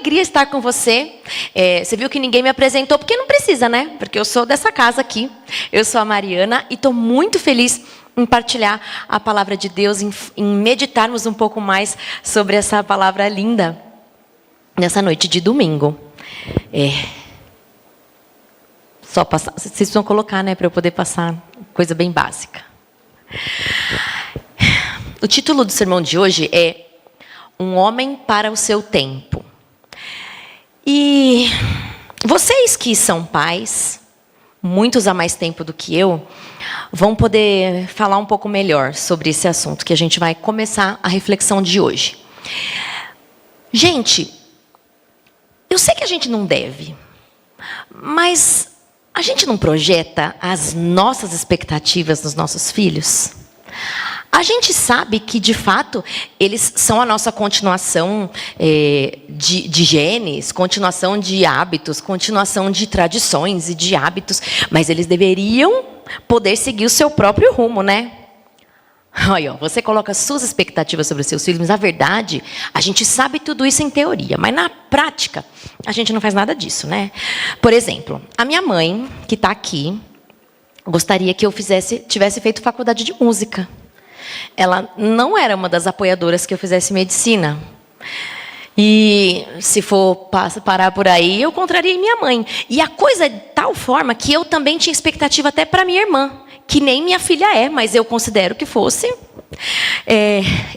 alegria estar com você. Você viu que ninguém me apresentou, porque não precisa, né? Porque eu sou dessa casa aqui. Eu sou a Mariana e estou muito feliz em partilhar a palavra de Deus, em meditarmos um pouco mais sobre essa palavra linda nessa noite de domingo. Só passar, vocês precisam colocar, né, para eu poder passar coisa bem básica. O título do sermão de hoje é Um Homem para o Seu Tempo. E vocês que são pais, muitos há mais tempo do que eu, vão poder falar um pouco melhor sobre esse assunto que a gente vai começar a reflexão de hoje. Gente, eu sei que a gente não deve, mas a gente não projeta as nossas expectativas nos nossos filhos? A gente sabe que, de fato, eles são a nossa continuação de genes, continuação de hábitos, continuação de tradições e de hábitos, mas eles deveriam poder seguir o seu próprio rumo, né? Olha, você coloca suas expectativas sobre os seus filhos, mas, na verdade, a gente sabe tudo isso em teoria, mas, na prática, a gente não faz nada disso, né? Por exemplo, a minha mãe, que está aqui, gostaria que eu tivesse feito faculdade de música. Ela não era uma das apoiadoras que eu fizesse medicina. E se for parar por aí, eu contrariei minha mãe. E a coisa é de tal forma que eu também tinha expectativa até para minha irmã, que nem minha filha é, mas eu considero que fosse.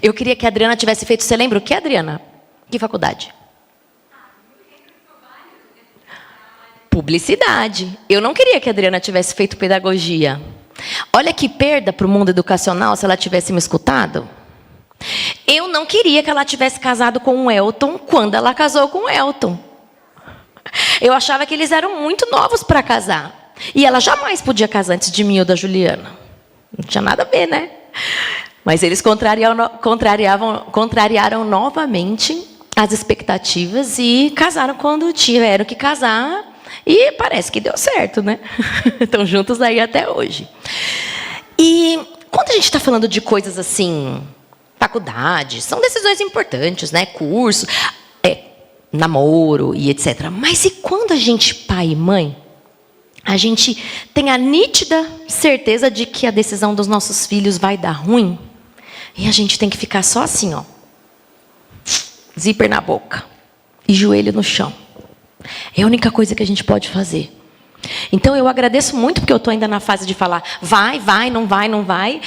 Eu queria que a Adriana tivesse feito... Você lembra o que, Adriana? Que faculdade? Publicidade. Eu não queria que a Adriana tivesse feito pedagogia. Olha que perda para o mundo educacional se ela tivesse me escutado. Eu não queria que ela tivesse casado com o Elton quando ela casou com o Elton. Eu achava que eles eram muito novos para casar. E ela jamais podia casar antes de mim ou da Juliana. Não tinha nada a ver, né? Mas eles contrariaram novamente as expectativas e casaram quando tiveram que casar. E parece que deu certo, né? Estão juntos aí até hoje. E quando a gente está falando de coisas assim, faculdade, são decisões importantes, né? Curso, namoro e etc. Mas e quando a gente, pai e mãe, a gente tem a nítida certeza de que a decisão dos nossos filhos vai dar ruim, e a gente tem que ficar só assim, ó, zíper na boca e joelho no chão. É a única coisa que a gente pode fazer. Então, eu agradeço muito, porque eu estou ainda na fase de falar vai, não vai.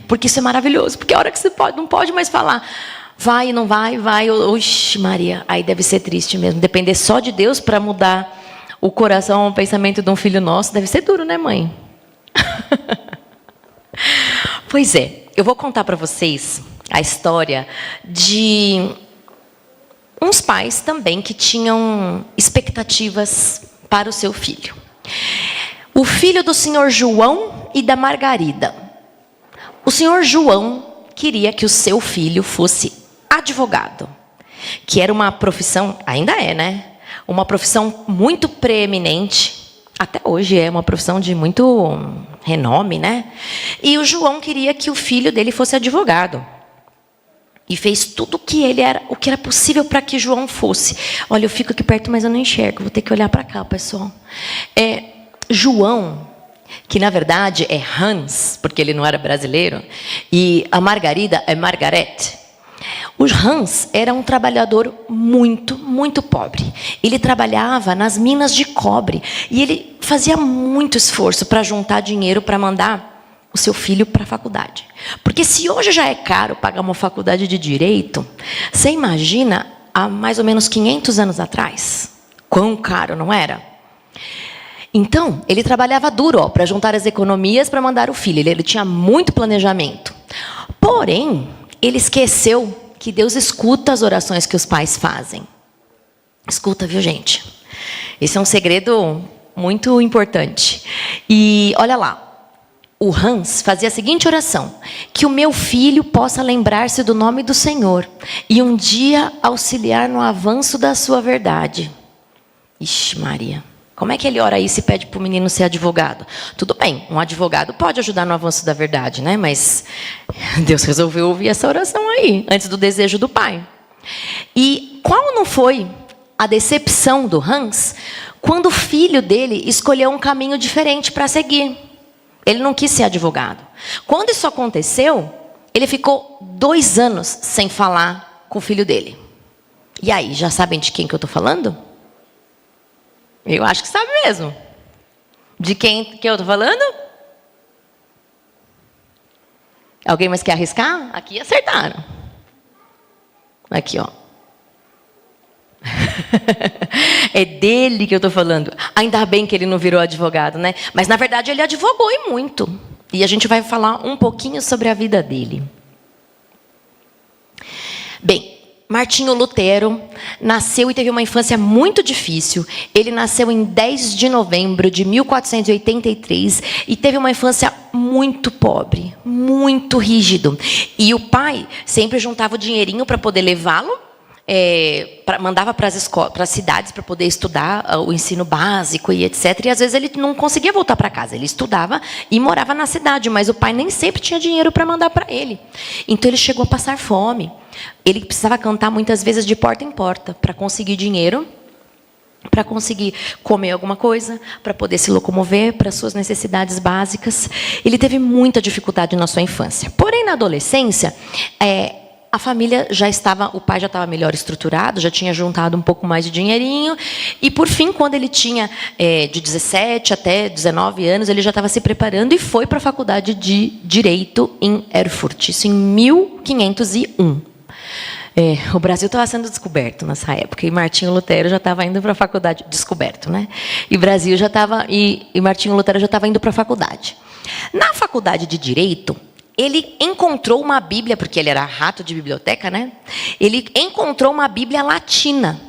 Porque isso é maravilhoso. Porque a hora que você não pode mais falar vai, não vai. Oxe, Maria, aí deve ser triste mesmo. Depender só de Deus para mudar o coração, o pensamento de um filho nosso, deve ser duro, né, mãe? Pois é, eu vou contar para vocês a história de uns pais também que tinham expectativas para o seu filho. O filho do senhor João e da Margarida. O senhor João queria que o seu filho fosse advogado, que era uma profissão, ainda é, né? Uma profissão muito preeminente, até hoje é uma profissão de muito renome, né? E o João queria que o filho dele fosse advogado. E fez tudo o que era possível para que João fosse. Olha, eu fico aqui perto, mas eu não enxergo. Vou ter que olhar para cá, pessoal. João, que na verdade é Hans, porque ele não era brasileiro, e a Margarida é Margaret. O Hans era um trabalhador muito, muito pobre. Ele trabalhava nas minas de cobre. E ele fazia muito esforço para juntar dinheiro para mandar o seu filho para a faculdade. Porque se hoje já é caro pagar uma faculdade de direito, você imagina há mais ou menos 500 anos atrás? Quão caro, não era? Então, ele trabalhava duro para juntar as economias para mandar o filho. Ele tinha muito planejamento. Porém, ele esqueceu que Deus escuta as orações que os pais fazem. Escuta, viu, gente? Esse é um segredo muito importante. E olha lá. O Hans fazia a seguinte oração: que o meu filho possa lembrar-se do nome do Senhor e um dia auxiliar no avanço da sua verdade. Ixi, Maria, como é que ele ora isso e pede para o menino ser advogado? Tudo bem, um advogado pode ajudar no avanço da verdade, né? Mas Deus resolveu ouvir essa oração aí, antes do desejo do pai. E qual não foi a decepção do Hans quando o filho dele escolheu um caminho diferente para seguir. Ele não quis ser advogado. Quando isso aconteceu, ele ficou 2 anos sem falar com o filho dele. E aí, já sabem de quem que eu estou falando? Eu acho que sabe mesmo. De quem que eu estou falando? Alguém mais quer arriscar? Aqui acertaram. Aqui, ó. É dele que eu estou falando. Ainda bem que ele não virou advogado, né? Mas, na verdade, ele advogou e muito. E a gente vai falar um pouquinho sobre a vida dele. Bem, Martinho Lutero nasceu e teve uma infância muito difícil. Ele nasceu em 10 de novembro de 1483 e teve uma infância muito pobre, muito rígido. E o pai sempre juntava o dinheirinho para poder levá-lo, mandava para as cidades para poder estudar o ensino básico e etc. E às vezes ele não conseguia voltar para casa. Ele estudava e morava na cidade, mas o pai nem sempre tinha dinheiro para mandar para ele. Então ele chegou a passar fome. Ele precisava cantar muitas vezes de porta em porta para conseguir dinheiro, para conseguir comer alguma coisa, para poder se locomover para suas necessidades básicas. Ele teve muita dificuldade na sua infância. Porém, na adolescência, a família já estava, o pai já estava melhor estruturado, já tinha juntado um pouco mais de dinheirinho. E, por fim, quando ele tinha de 17 até 19 anos, ele já estava se preparando e foi para a faculdade de Direito em Erfurt, isso em 1501. O Brasil estava sendo descoberto nessa época, e Martinho Lutero já estava indo para a faculdade, descoberto, né? E Brasil já estava, e Martinho Lutero já estava indo para a faculdade. Na faculdade de Direito, ele encontrou uma Bíblia, porque ele era rato de biblioteca, né? Ele encontrou uma Bíblia latina.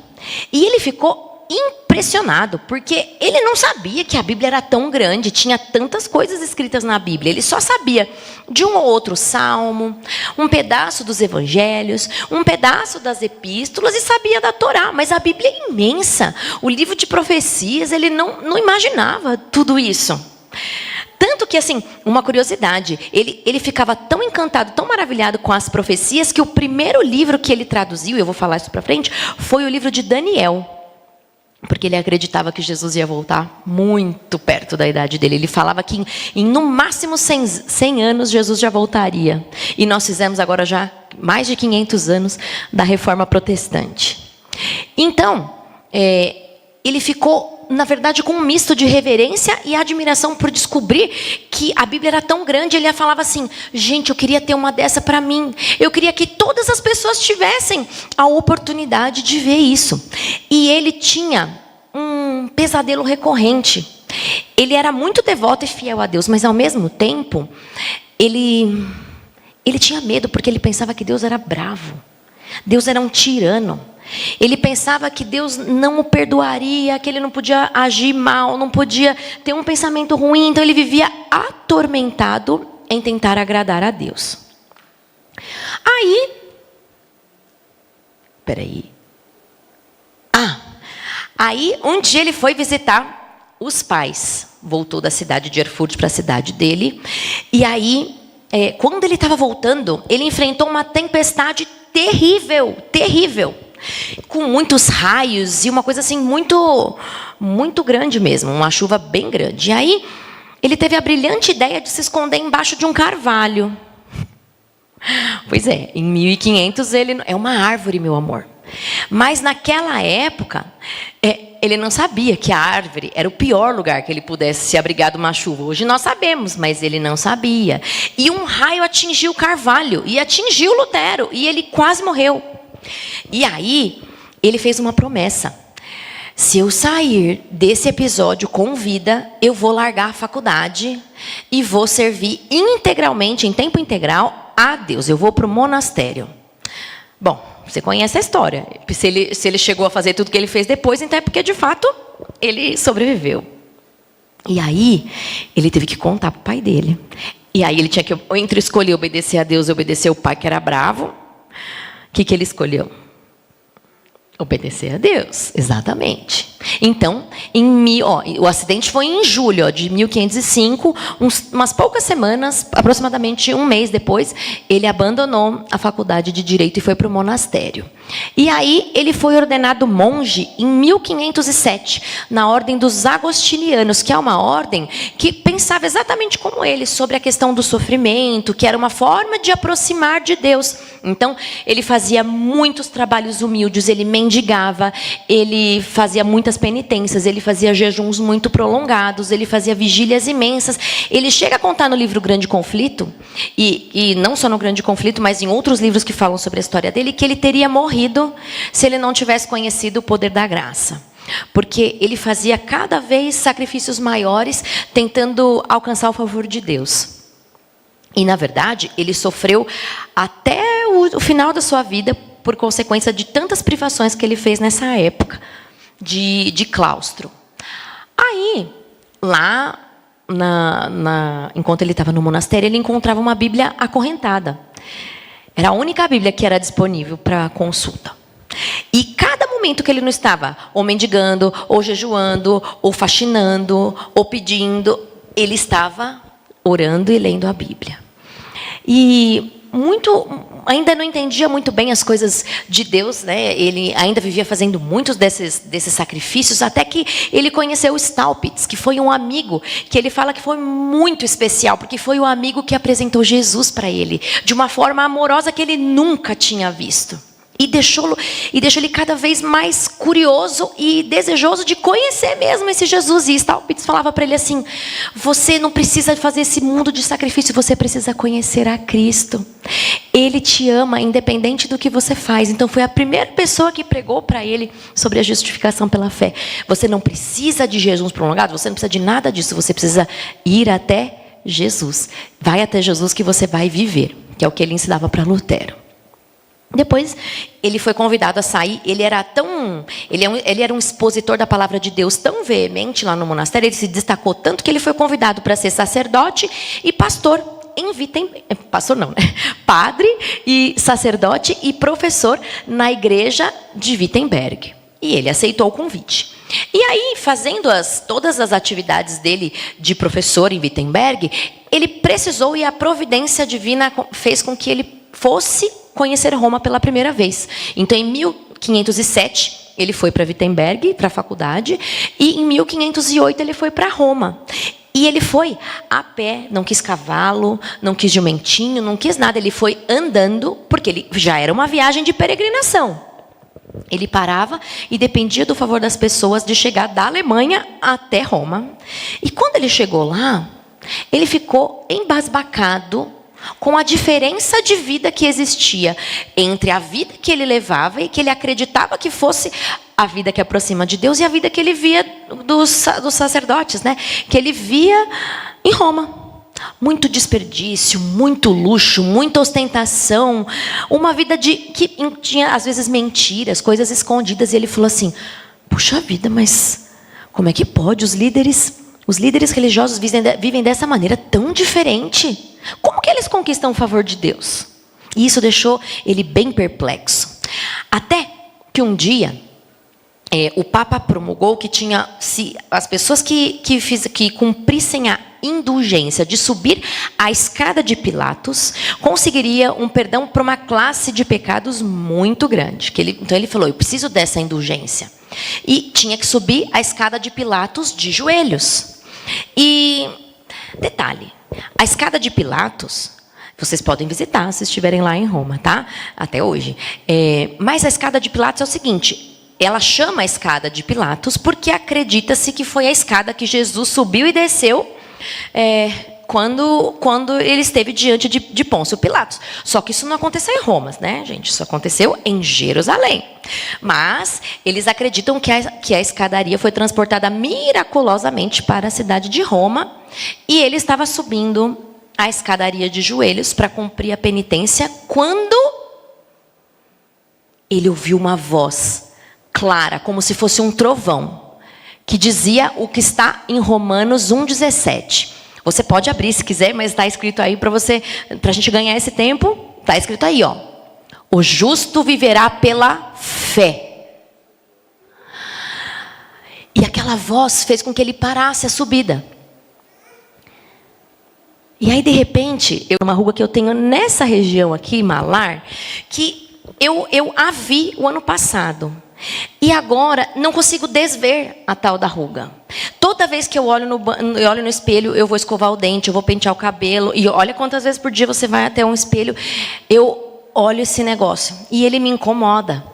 E ele ficou impressionado, porque ele não sabia que a Bíblia era tão grande, tinha tantas coisas escritas na Bíblia. Ele só sabia de um ou outro salmo, um pedaço dos evangelhos, um pedaço das epístolas e sabia da Torá. Mas a Bíblia é imensa. O livro de profecias, ele não imaginava tudo isso. Tanto que, assim, uma curiosidade, ele ficava tão encantado, tão maravilhado com as profecias, que o primeiro livro que ele traduziu, eu vou falar isso para frente, foi o livro de Daniel. Porque ele acreditava que Jesus ia voltar muito perto da idade dele. Ele falava que em no máximo 100 anos Jesus já voltaria. E nós fizemos agora já mais de 500 anos da Reforma Protestante. Então, ele ficou, na verdade, com um misto de reverência e admiração por descobrir que a Bíblia era tão grande. Ele falava assim: gente, eu queria ter uma dessa para mim. Eu queria que todas as pessoas tivessem a oportunidade de ver isso. E ele tinha um pesadelo recorrente. Ele era muito devoto e fiel a Deus, mas ao mesmo tempo, ele tinha medo, porque ele pensava que Deus era bravo. Deus era um tirano. Ele pensava que Deus não o perdoaria, que ele não podia agir mal, não podia ter um pensamento ruim. Então ele vivia atormentado em tentar agradar a Deus. Aí um dia ele foi visitar os pais. Voltou da cidade de Erfurt para a cidade dele. E aí, quando ele estava voltando, ele enfrentou uma tempestade terrível, terrível. Com muitos raios e uma coisa assim muito, muito grande mesmo, uma chuva bem grande. E aí ele teve a brilhante ideia de se esconder embaixo de um carvalho. Pois é, em 1500 ele é uma árvore, meu amor. Mas naquela época ele não sabia que a árvore era o pior lugar que ele pudesse se abrigar de uma chuva. Hoje nós sabemos, mas ele não sabia. E um raio atingiu o carvalho e atingiu Lutero e ele quase morreu. E aí, ele fez uma promessa: se eu sair desse episódio com vida, eu vou largar a faculdade e vou servir integralmente, em tempo integral, a Deus. Eu vou para o monastério. Bom, você conhece a história. Se ele chegou a fazer tudo que ele fez depois, então é porque, de fato, ele sobreviveu. E aí, ele teve que contar para o pai dele. E aí, ele tinha que, entre escolher obedecer a Deus e obedecer o pai, que era bravo. O que ele escolheu? Obedecer a Deus, exatamente. Então, o acidente foi em julho de 1505, umas poucas semanas, aproximadamente um mês depois, ele abandonou a faculdade de Direito e foi para o monastério. E aí ele foi ordenado monge em 1507, na ordem dos agostinianos, que é uma ordem que pensava exatamente como ele, sobre a questão do sofrimento, que era uma forma de aproximar de Deus. Então, ele fazia muitos trabalhos humildes, ele mendigava, ele fazia muitas penitências, ele fazia jejuns muito prolongados, ele fazia vigílias imensas. Ele chega a contar no livro Grande Conflito, e não só no Grande Conflito, mas em outros livros que falam sobre a história dele, que ele teria morrido se ele não tivesse conhecido o poder da graça. Porque ele fazia cada vez sacrifícios maiores, tentando alcançar o favor de Deus. E, na verdade, ele sofreu até o final da sua vida por consequência de tantas privações que ele fez nessa época de claustro. Aí, lá, enquanto ele estava no monastério, ele encontrava uma Bíblia acorrentada. Era a única Bíblia que era disponível para consulta. E cada momento que ele não estava ou mendigando, ou jejuando, ou faxinando, ou pedindo, ele estava orando e lendo a Bíblia. E ainda não entendia muito bem as coisas de Deus, né? Ele ainda vivia fazendo muitos desses sacrifícios, até que ele conheceu o Staupitz, que foi um amigo, que ele fala que foi muito especial, porque foi o amigo que apresentou Jesus para ele, de uma forma amorosa que ele nunca tinha visto. E deixou ele cada vez mais curioso e desejoso de conhecer mesmo esse Jesus. E Staupitz falava para ele assim: você não precisa fazer esse mundo de sacrifício, você precisa conhecer a Cristo. Ele te ama independente do que você faz. Então foi a primeira pessoa que pregou para ele sobre a justificação pela fé. Você não precisa de jejuns prolongados, você não precisa de nada disso, você precisa ir até Jesus. Vai até Jesus que você vai viver, que é o que ele ensinava para Lutero. Depois, ele foi convidado a sair. Ele era um expositor da palavra de Deus tão veemente lá no monastério. Ele se destacou tanto que ele foi convidado para ser sacerdote e pastor em Wittenberg. Pastor não, né? Padre e sacerdote e professor na igreja de Wittenberg. E ele aceitou o convite. E aí, fazendo todas as atividades dele de professor em Wittenberg, ele precisou, e a providência divina fez com que ele fosse conhecer Roma pela primeira vez. Então, em 1507, ele foi para Wittenberg, para a faculdade, e em 1508 ele foi para Roma. E ele foi a pé, não quis cavalo, não quis jumentinho, não quis nada. Ele foi andando, porque ele já era uma viagem de peregrinação. Ele parava e dependia do favor das pessoas de chegar da Alemanha até Roma. E quando ele chegou lá, ele ficou embasbacado com a diferença de vida que existia entre a vida que ele levava e que ele acreditava que fosse a vida que aproxima de Deus e a vida que ele via dos sacerdotes, né? Que ele via em Roma. Muito desperdício, muito luxo, muita ostentação, uma vida que tinha às vezes mentiras, coisas escondidas. E ele falou assim: puxa vida, mas como é que pode? Os líderes religiosos vivem dessa maneira tão diferente. Como que eles conquistam o favor de Deus? E isso deixou ele bem perplexo. Até que um dia, o Papa promulgou que as pessoas que cumprissem a indulgência de subir a escada de Pilatos conseguiria um perdão para uma classe de pecados muito grande. Então ele falou: eu preciso dessa indulgência. E tinha que subir a escada de Pilatos de joelhos. E detalhe, a escada de Pilatos, vocês podem visitar se estiverem lá em Roma, tá? Até hoje. Mas a escada de Pilatos é o seguinte: ela chama a escada de Pilatos porque acredita-se que foi a escada que Jesus subiu e desceu quando ele esteve diante de Pôncio Pilatos. Só que isso não aconteceu em Roma, né, gente? Isso aconteceu em Jerusalém. Mas eles acreditam que a escadaria foi transportada miraculosamente para a cidade de Roma e ele estava subindo a escadaria de joelhos para cumprir a penitência quando ele ouviu uma voz clara, como se fosse um trovão, que dizia o que está em Romanos 1,17. Você pode abrir se quiser, mas está escrito aí para a gente ganhar esse tempo. Está escrito aí, ó: o justo viverá pela fé. E aquela voz fez com que ele parasse a subida. E aí, de repente, uma ruga que eu tenho nessa região aqui, malar, que eu a vi o ano passado. E agora não consigo desver a tal da ruga. Toda vez que eu olho no espelho, eu vou escovar o dente, eu vou pentear o cabelo. E olha quantas vezes por dia você vai até um espelho. Eu olho esse negócio e ele me incomoda.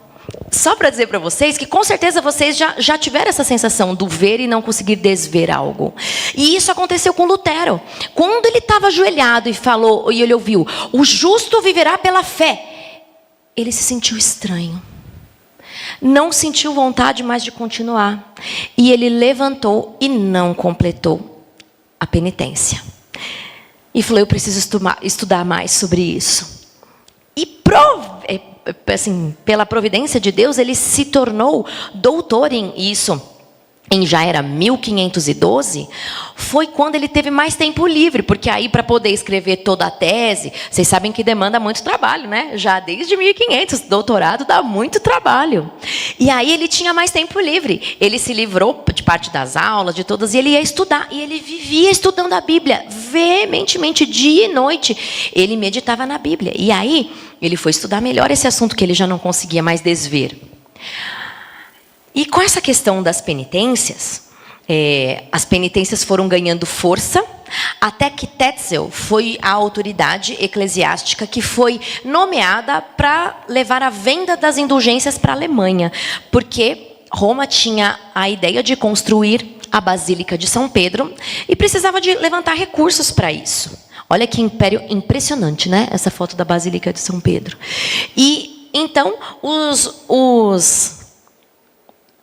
Só para dizer para vocês que com certeza vocês já tiveram essa sensação do ver e não conseguir desver algo. E isso aconteceu com Lutero. Quando ele estava ajoelhado e falou, e ele ouviu, o justo viverá pela fé, ele se sentiu estranho. Não sentiu vontade mais de continuar. E ele levantou e não completou a penitência. E falou, eu preciso estudar mais sobre isso. E assim, pela providência de Deus, ele se tornou doutor em isso. Já era 1512, foi quando ele teve mais tempo livre, porque aí para poder escrever toda a tese, vocês sabem que demanda muito trabalho, né? Já desde 1500, doutorado dá muito trabalho. E aí ele tinha mais tempo livre, ele se livrou de parte das aulas, de todas, e ele ia estudar, e ele vivia estudando a Bíblia, veementemente, dia e noite, ele meditava na Bíblia. E aí ele foi estudar melhor esse assunto que ele já não conseguia mais desver. E com essa questão das penitências, as penitências foram ganhando força, até que Tetzel foi a autoridade eclesiástica que foi nomeada para levar a venda das indulgências para a Alemanha, porque Roma tinha a ideia de construir a Basílica de São Pedro e precisava de levantar recursos para isso. Olha que império impressionante, né? Essa foto da Basílica de São Pedro. E então os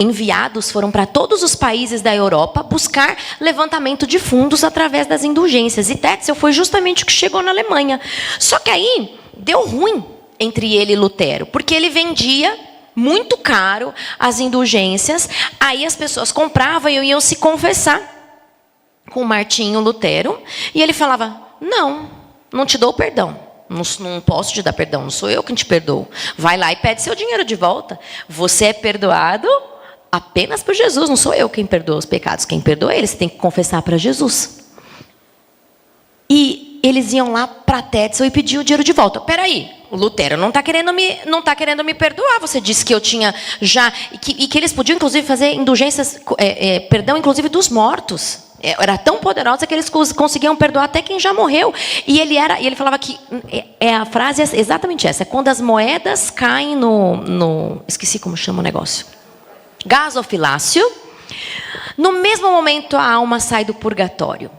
enviados foram para todos os países da Europa buscar levantamento de fundos através das indulgências. E Tetzel foi justamente o que chegou na Alemanha. Só que aí deu ruim entre ele e Lutero, porque ele vendia muito caro as indulgências, aí as pessoas compravam e iam se confessar com Martinho Lutero, e ele falava, não te dou perdão. Não posso te dar perdão, não sou eu quem te perdoo. Vai lá e pede seu dinheiro de volta. Você é perdoado apenas por Jesus, não sou eu quem perdoa os pecados. Quem perdoa eles, você tem que confessar para Jesus. E eles iam lá para Tetzel e pediam o dinheiro de volta. Peraí, o Lutero não está querendo me perdoar. Você disse que eu tinha já... E que eles podiam, inclusive, fazer indulgências, perdão, inclusive, dos mortos. Era tão poderosa que eles conseguiam perdoar até quem já morreu. E ele falava que a frase é exatamente essa: quando as moedas caem no esqueci como chama o negócio, gasofilácio, no mesmo momento a alma sai do purgatório.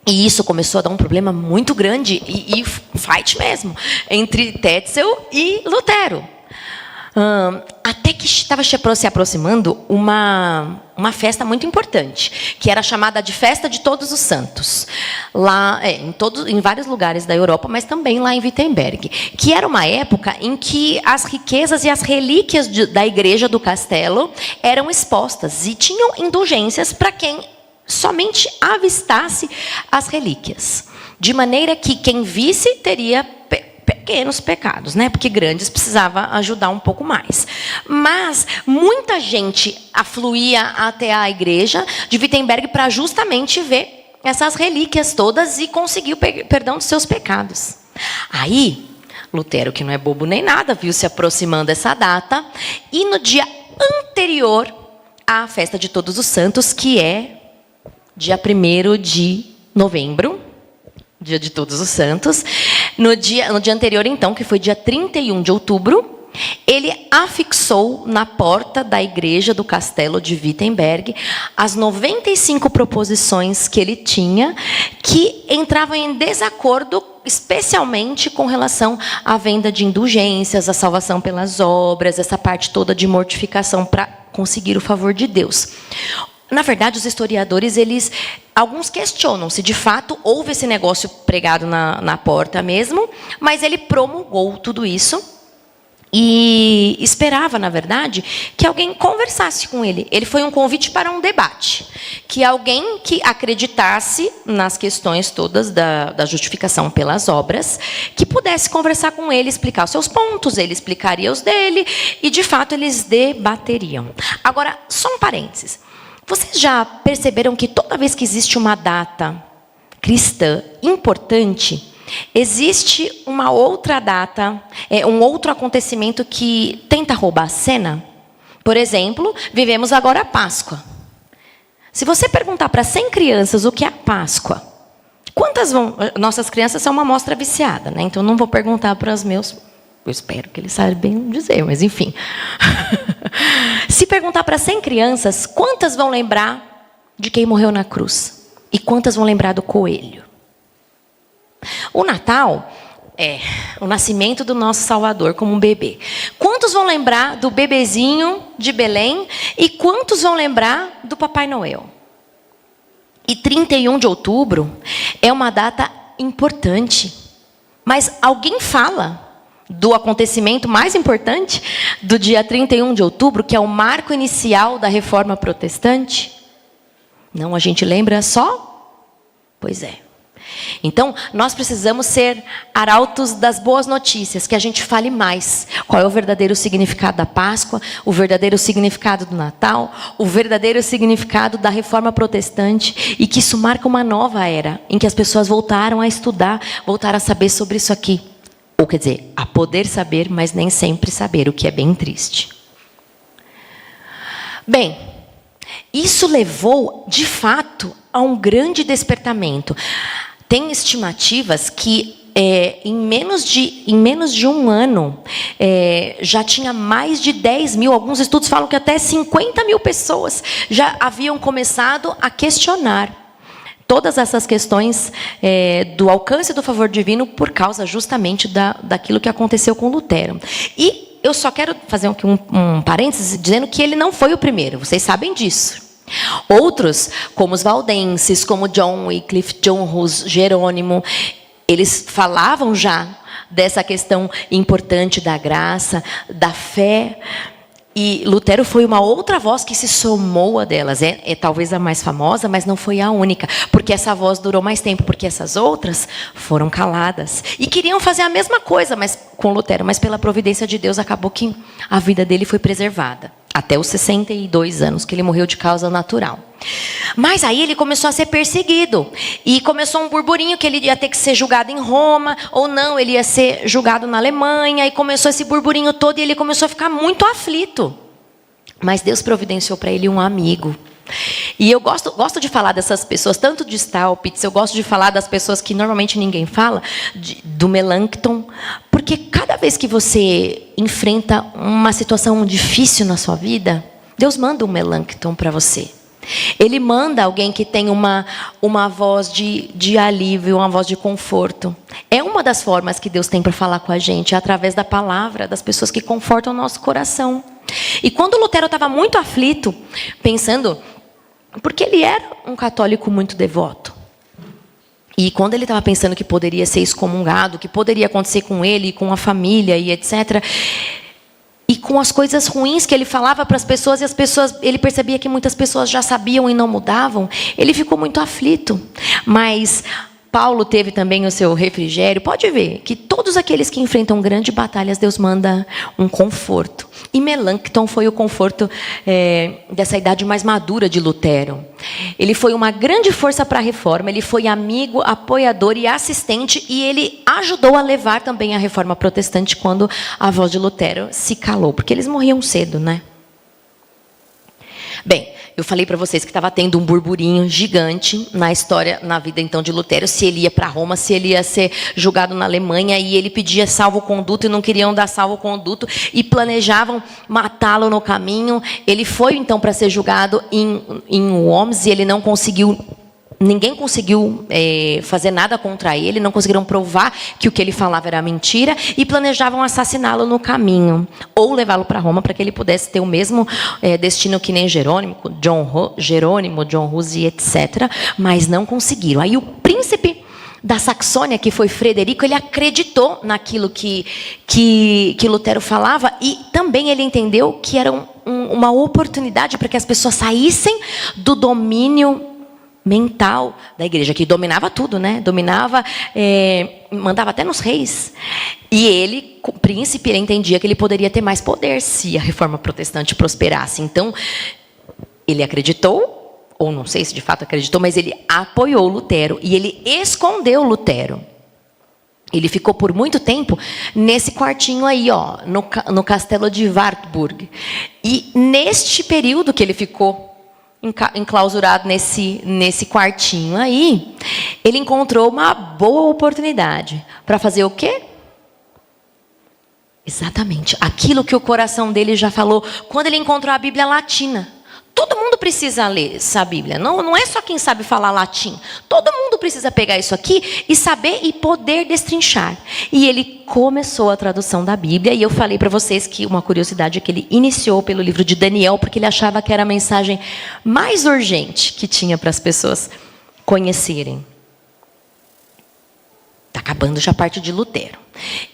E isso começou a dar um problema muito grande e fight mesmo entre Tetzel e Lutero. Até que estava se aproximando uma festa muito importante, que era chamada de Festa de Todos os Santos, lá em vários lugares da Europa, mas também lá em Wittenberg, que era uma época em que as riquezas e as relíquias da igreja do castelo eram expostas e tinham indulgências para quem somente avistasse as relíquias, de maneira que quem visse teria pequenos pecados, né? Porque grandes precisava ajudar um pouco mais. Mas muita gente afluía até a igreja de Wittenberg para justamente ver essas relíquias todas e conseguir o perdão dos seus pecados. Aí, Lutero, que não é bobo nem nada, viu se aproximando essa data, e no dia anterior à festa de Todos os Santos, que é dia 1º de novembro, dia de Todos os Santos, no dia anterior, então, que foi dia 31 de outubro, ele afixou na porta da igreja do castelo de Wittenberg as 95 proposições que ele tinha, que entravam em desacordo, especialmente com relação à venda de indulgências, a salvação pelas obras, essa parte toda de mortificação para conseguir o favor de Deus. Na verdade, os historiadores, alguns questionam se de fato houve esse negócio pregado na porta mesmo, mas ele promulgou tudo isso e esperava, na verdade, que alguém conversasse com ele. Ele foi um convite para um debate, que alguém que acreditasse nas questões todas da justificação pelas obras, que pudesse conversar com ele, explicar os seus pontos, ele explicaria os dele, e de fato eles debateriam. Agora, só um parênteses. Vocês já perceberam que toda vez que existe uma data cristã importante, existe uma outra data, um outro acontecimento que tenta roubar a cena. Por exemplo, vivemos agora a Páscoa. Se você perguntar para 100 crianças o que é a Páscoa, quantas vão... Nossas crianças são uma amostra viciada, né? Então, não vou perguntar para os meus... Eu espero que eles saibam dizer, mas enfim. Se perguntar para 100 crianças, quantas vão lembrar de quem morreu na cruz? E quantas vão lembrar do coelho? O Natal é o nascimento do nosso Salvador como um bebê. Quantos vão lembrar do bebezinho de Belém? E quantos vão lembrar do Papai Noel? E 31 de outubro é uma data importante. Mas alguém fala do acontecimento mais importante do dia 31 de outubro, que é o marco inicial da Reforma Protestante? Não, a gente lembra só? Pois é. Então, nós precisamos ser arautos das boas notícias, que a gente fale mais. Qual é o verdadeiro significado da Páscoa, o verdadeiro significado do Natal, o verdadeiro significado da Reforma Protestante, e que isso marca uma nova era, em que as pessoas voltaram a estudar, voltaram a saber sobre isso aqui. Ou quer dizer, a poder saber, mas nem sempre saber, o que é bem triste. Bem, isso levou, de fato, a um grande despertamento. Tem estimativas que em menos de um ano já tinha mais de 10 mil, alguns estudos falam que até 50 mil pessoas já haviam começado a questionar todas essas questões do alcance do favor divino por causa justamente daquilo que aconteceu com Lutero. E eu só quero fazer um parêntese dizendo que ele não foi o primeiro, vocês sabem disso. Outros, como os valdenses, como John Wycliffe, John Hus, Jerônimo, eles falavam já dessa questão importante da graça, da fé. E Lutero foi uma outra voz que se somou a delas. É talvez a mais famosa, mas não foi a única. Porque essa voz durou mais tempo, porque essas outras foram caladas. E queriam fazer a mesma coisa com Lutero, mas pela providência de Deus acabou que a vida dele foi preservada. Até os 62 anos, que ele morreu de causa natural. Mas aí ele começou a ser perseguido. E começou um burburinho que ele ia ter que ser julgado em Roma, ou não, ele ia ser julgado na Alemanha. E começou esse burburinho todo e ele começou a ficar muito aflito. Mas Deus providenciou para ele um amigo. E eu gosto de falar dessas pessoas, tanto de Staupitz, eu gosto de falar das pessoas que normalmente ninguém fala, do Melanchthon, porque cada vez que você enfrenta uma situação difícil na sua vida, Deus manda um Melanchthon para você. Ele manda alguém que tem uma voz de alívio, uma voz de conforto. É uma das formas que Deus tem para falar com a gente, é através da palavra, das pessoas que confortam o nosso coração. E quando Lutero estava muito aflito, pensando... Porque ele era um católico muito devoto. E quando ele estava pensando que poderia ser excomungado, que poderia acontecer com ele, com a família e etc. E com as coisas ruins que ele falava para as pessoas, e as pessoas, ele percebia que muitas pessoas já sabiam e não mudavam, ele ficou muito aflito. Mas Paulo teve também o seu refrigério. Pode ver que todos aqueles que enfrentam grandes batalhas, Deus manda um conforto. E Melanchthon foi o conforto dessa idade mais madura de Lutero. Ele foi uma grande força para a reforma, ele foi amigo, apoiador e assistente, e ele ajudou a levar também a reforma protestante quando a voz de Lutero se calou, porque eles morriam cedo, né? Bem, eu falei para vocês que estava tendo um burburinho gigante na história, na vida então de Lutero, se ele ia para Roma, se ele ia ser julgado na Alemanha, e ele pedia salvo-conduto e não queriam dar salvo-conduto e planejavam matá-lo no caminho. Ele foi então para ser julgado em Worms e ele não conseguiu. Ninguém conseguiu fazer nada contra ele, não conseguiram provar que o que ele falava era mentira, e planejavam assassiná-lo no caminho, ou levá-lo para Roma para que ele pudesse ter o mesmo destino que nem Jerônimo, John Hus e etc. Mas não conseguiram. Aí o príncipe da Saxônia, que foi Frederico, ele acreditou naquilo que Lutero falava, e também ele entendeu que era uma oportunidade para que as pessoas saíssem do domínio mental da igreja, que dominava tudo, né? Dominava, mandava até nos reis. E ele, o príncipe, ele entendia que ele poderia ter mais poder se a reforma protestante prosperasse. Então, ele acreditou, ou não sei se de fato acreditou, mas ele apoiou Lutero e ele escondeu Lutero. Ele ficou por muito tempo nesse quartinho aí, ó, no castelo de Wartburg. E neste período que ele ficou enclausurado nesse quartinho aí, ele encontrou uma boa oportunidade para fazer o quê? Exatamente, aquilo que o coração dele já falou quando ele encontrou a Bíblia latina. Todo mundo precisa ler essa Bíblia. Não é só quem sabe falar latim. Todo mundo precisa pegar isso aqui e saber e poder destrinchar. E ele começou a tradução da Bíblia. E eu falei para vocês que uma curiosidade é que ele iniciou pelo livro de Daniel, porque ele achava que era a mensagem mais urgente que tinha para as pessoas conhecerem. Está acabando já a parte de Lutero.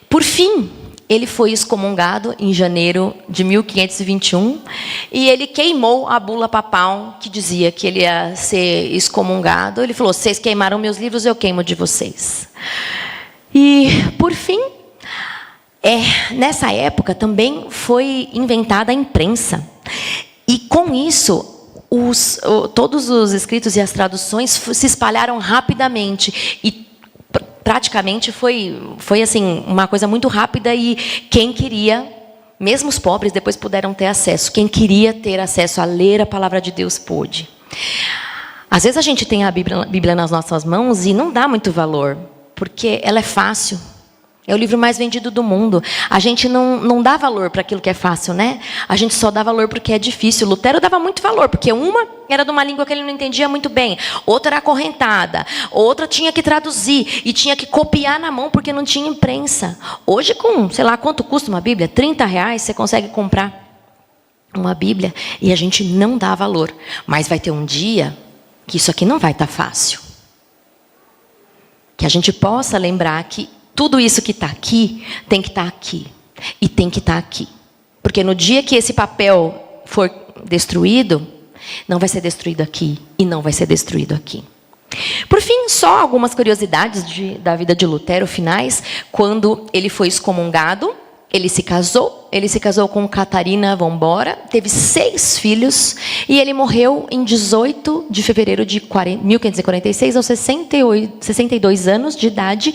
Por fim, ele foi excomungado em janeiro de 1521 e ele queimou a bula papal que dizia que ele ia ser excomungado. Ele falou: vocês queimaram meus livros, eu queimo de vocês. E, por fim, nessa época também foi inventada a imprensa. E com isso, todos os escritos e as traduções se espalharam rapidamente e praticamente foi assim, uma coisa muito rápida, e quem queria, mesmo os pobres, depois puderam ter acesso. Quem queria ter acesso a ler a palavra de Deus pôde. Às vezes a gente tem a Bíblia nas nossas mãos e não dá muito valor, porque ela é fácil. É o livro mais vendido do mundo. A gente não dá valor para aquilo que é fácil, né? A gente só dá valor porque é difícil. Lutero dava muito valor, porque uma era de uma língua que ele não entendia muito bem, outra era acorrentada, outra tinha que traduzir e tinha que copiar na mão porque não tinha imprensa. Hoje, com, sei lá, quanto custa uma Bíblia? R$30 você consegue comprar uma Bíblia, e a gente não dá valor. Mas vai ter um dia que isso aqui não vai estar fácil. Que a gente possa lembrar que tudo isso que está aqui, tem que estar aqui. E tem que estar aqui. Porque no dia que esse papel for destruído, não vai ser destruído aqui. E não vai ser destruído aqui. Por fim, só algumas curiosidades da vida de Lutero finais. Quando ele foi excomungado, ele se casou com Catarina von Bora, teve 6 filhos, e ele morreu em 18 de fevereiro de 1546, aos 62 anos de idade,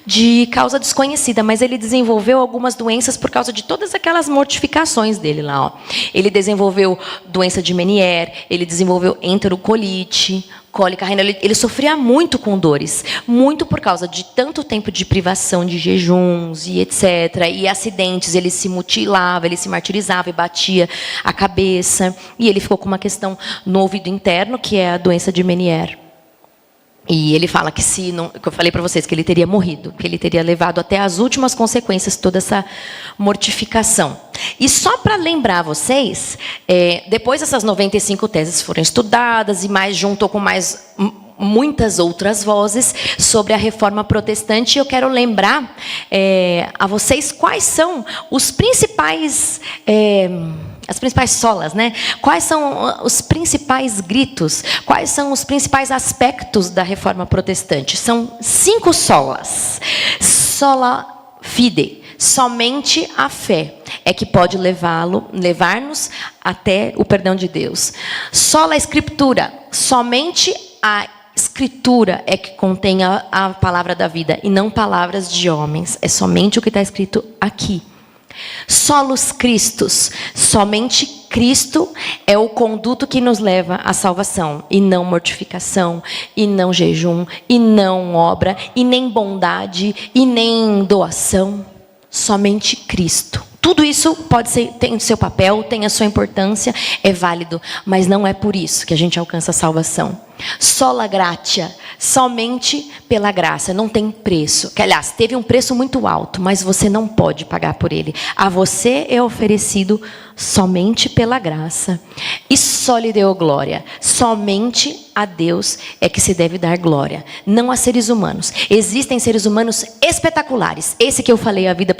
de causa desconhecida, mas ele desenvolveu algumas doenças por causa de todas aquelas mortificações dele lá. Ó. Ele desenvolveu doença de Meniere, ele desenvolveu enterocolite, cólica renal. Ele sofria muito com dores, muito por causa de tanto tempo de privação, de jejuns e etc. E acidentes, ele se mutilava, ele se martirizava e batia a cabeça. E ele ficou com uma questão no ouvido interno, que é a doença de Meniere. E ele fala que que eu falei para vocês, que ele teria morrido, que ele teria levado até as últimas consequências toda essa mortificação. E só para lembrar vocês, depois essas 95 teses foram estudadas, e mais juntou com muitas outras vozes sobre a reforma protestante. Eu quero lembrar a vocês quais são os principais... as principais solas, né? Quais são os principais gritos? Quais são os principais aspectos da reforma protestante? São 5 solas. Sola fide, somente a fé é que pode levar-nos até o perdão de Deus. Sola escritura, somente a Escritura é que contém a palavra da vida, e não palavras de homens. É somente o que está escrito aqui. Solus Christus, somente Cristo é o conduto que nos leva à salvação, e não mortificação, e não jejum, e não obra, e nem bondade, e nem doação. Somente Cristo. Tudo isso tem o seu papel, tem a sua importância, é válido, mas não é por isso que a gente alcança a salvação. Sola gratia, somente pela graça, não tem preço. Que, aliás, teve um preço muito alto, mas você não pode pagar por ele. A você é oferecido somente pela graça. E soli deo glória, somente a Deus é que se deve dar glória, não a seres humanos. Existem seres humanos espetaculares. Esse que eu falei, a vida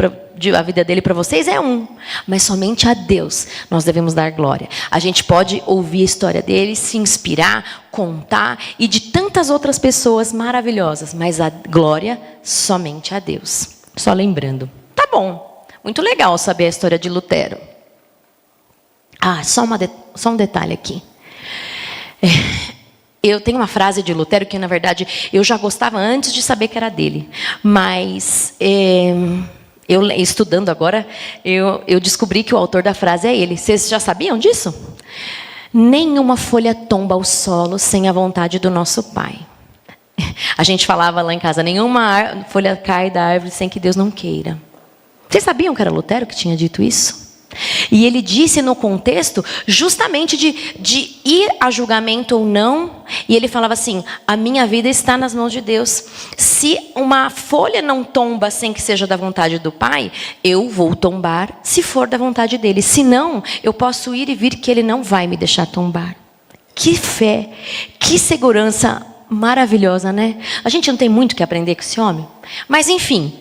dele para vocês é um, mas somente a Deus nós devemos dar glória. A gente pode ouvir a história dele, se inspirar, contar, e de tantas outras pessoas maravilhosas, mas a glória somente a Deus. Só lembrando. Tá bom, muito legal saber a história de Lutero. Só um detalhe aqui. Eu tenho uma frase de Lutero que, na verdade, eu já gostava antes de saber que era dele. Mas, eu estudando agora, eu descobri que o autor da frase é ele. Vocês já sabiam disso? Nenhuma folha tomba ao solo sem a vontade do nosso Pai. A gente falava lá em casa, nenhuma folha cai da árvore sem que Deus não queira. Vocês sabiam que era Lutero que tinha dito isso? E ele disse no contexto justamente de ir a julgamento ou não. E ele falava assim, a minha vida está nas mãos de Deus. Se uma folha não tomba sem que seja da vontade do Pai, eu vou tombar se for da vontade dele. Se não, eu posso ir e vir que ele não vai me deixar tombar. Que fé, que segurança maravilhosa, né? A gente não tem muito que aprender com esse homem. Mas enfim,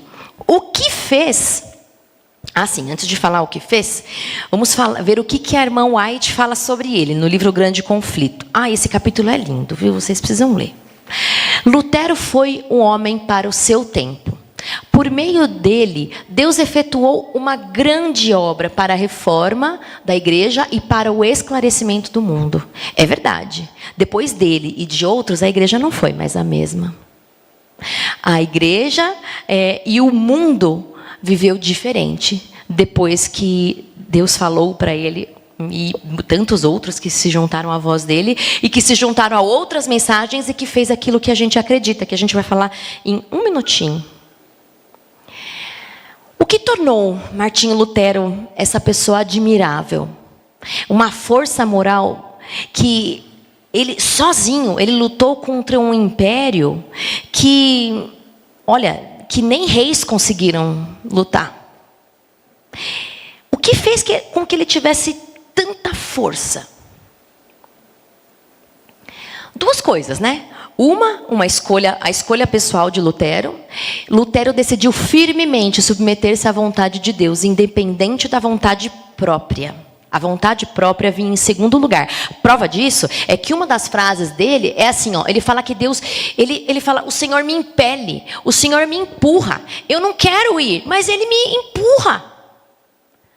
o que fez... Assim, antes de falar o que fez, vamos ver o que a irmã White fala sobre ele, no livro Grande Conflito. Esse capítulo é lindo, viu? Vocês precisam ler. Lutero foi um homem para o seu tempo. Por meio dele, Deus efetuou uma grande obra para a reforma da igreja e para o esclarecimento do mundo. É verdade. Depois dele e de outros, a igreja não foi mais a mesma. A igreja e o mundo viveu diferente depois que Deus falou para ele e tantos outros que se juntaram à voz dele e que se juntaram a outras mensagens e que fez aquilo que a gente acredita, que a gente vai falar em um minutinho. O que tornou Martinho Lutero essa pessoa admirável? Uma força moral que ele sozinho, ele lutou contra um império que, olha, que nem reis conseguiram lutar. O que fez com que ele tivesse tanta força? Duas coisas, né? Uma escolha, a escolha pessoal de Lutero. Lutero decidiu firmemente submeter-se à vontade de Deus, independente da vontade própria. A vontade própria vinha em segundo lugar. Prova disso é que uma das frases dele é assim, ele fala que Deus, ele fala, o Senhor me impele, o Senhor me empurra. Eu não quero ir, mas Ele me empurra.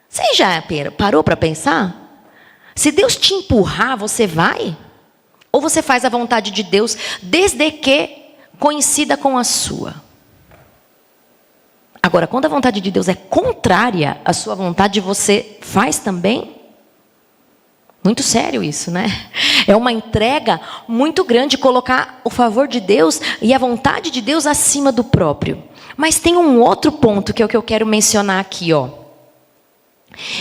Você já parou para pensar? Se Deus te empurrar, você vai? Ou você faz a vontade de Deus desde que coincida com a sua? Agora, quando a vontade de Deus é contrária à sua vontade, você faz também? Muito sério isso, né? É uma entrega muito grande colocar o favor de Deus e a vontade de Deus acima do próprio. Mas tem um outro ponto que é o que eu quero mencionar aqui,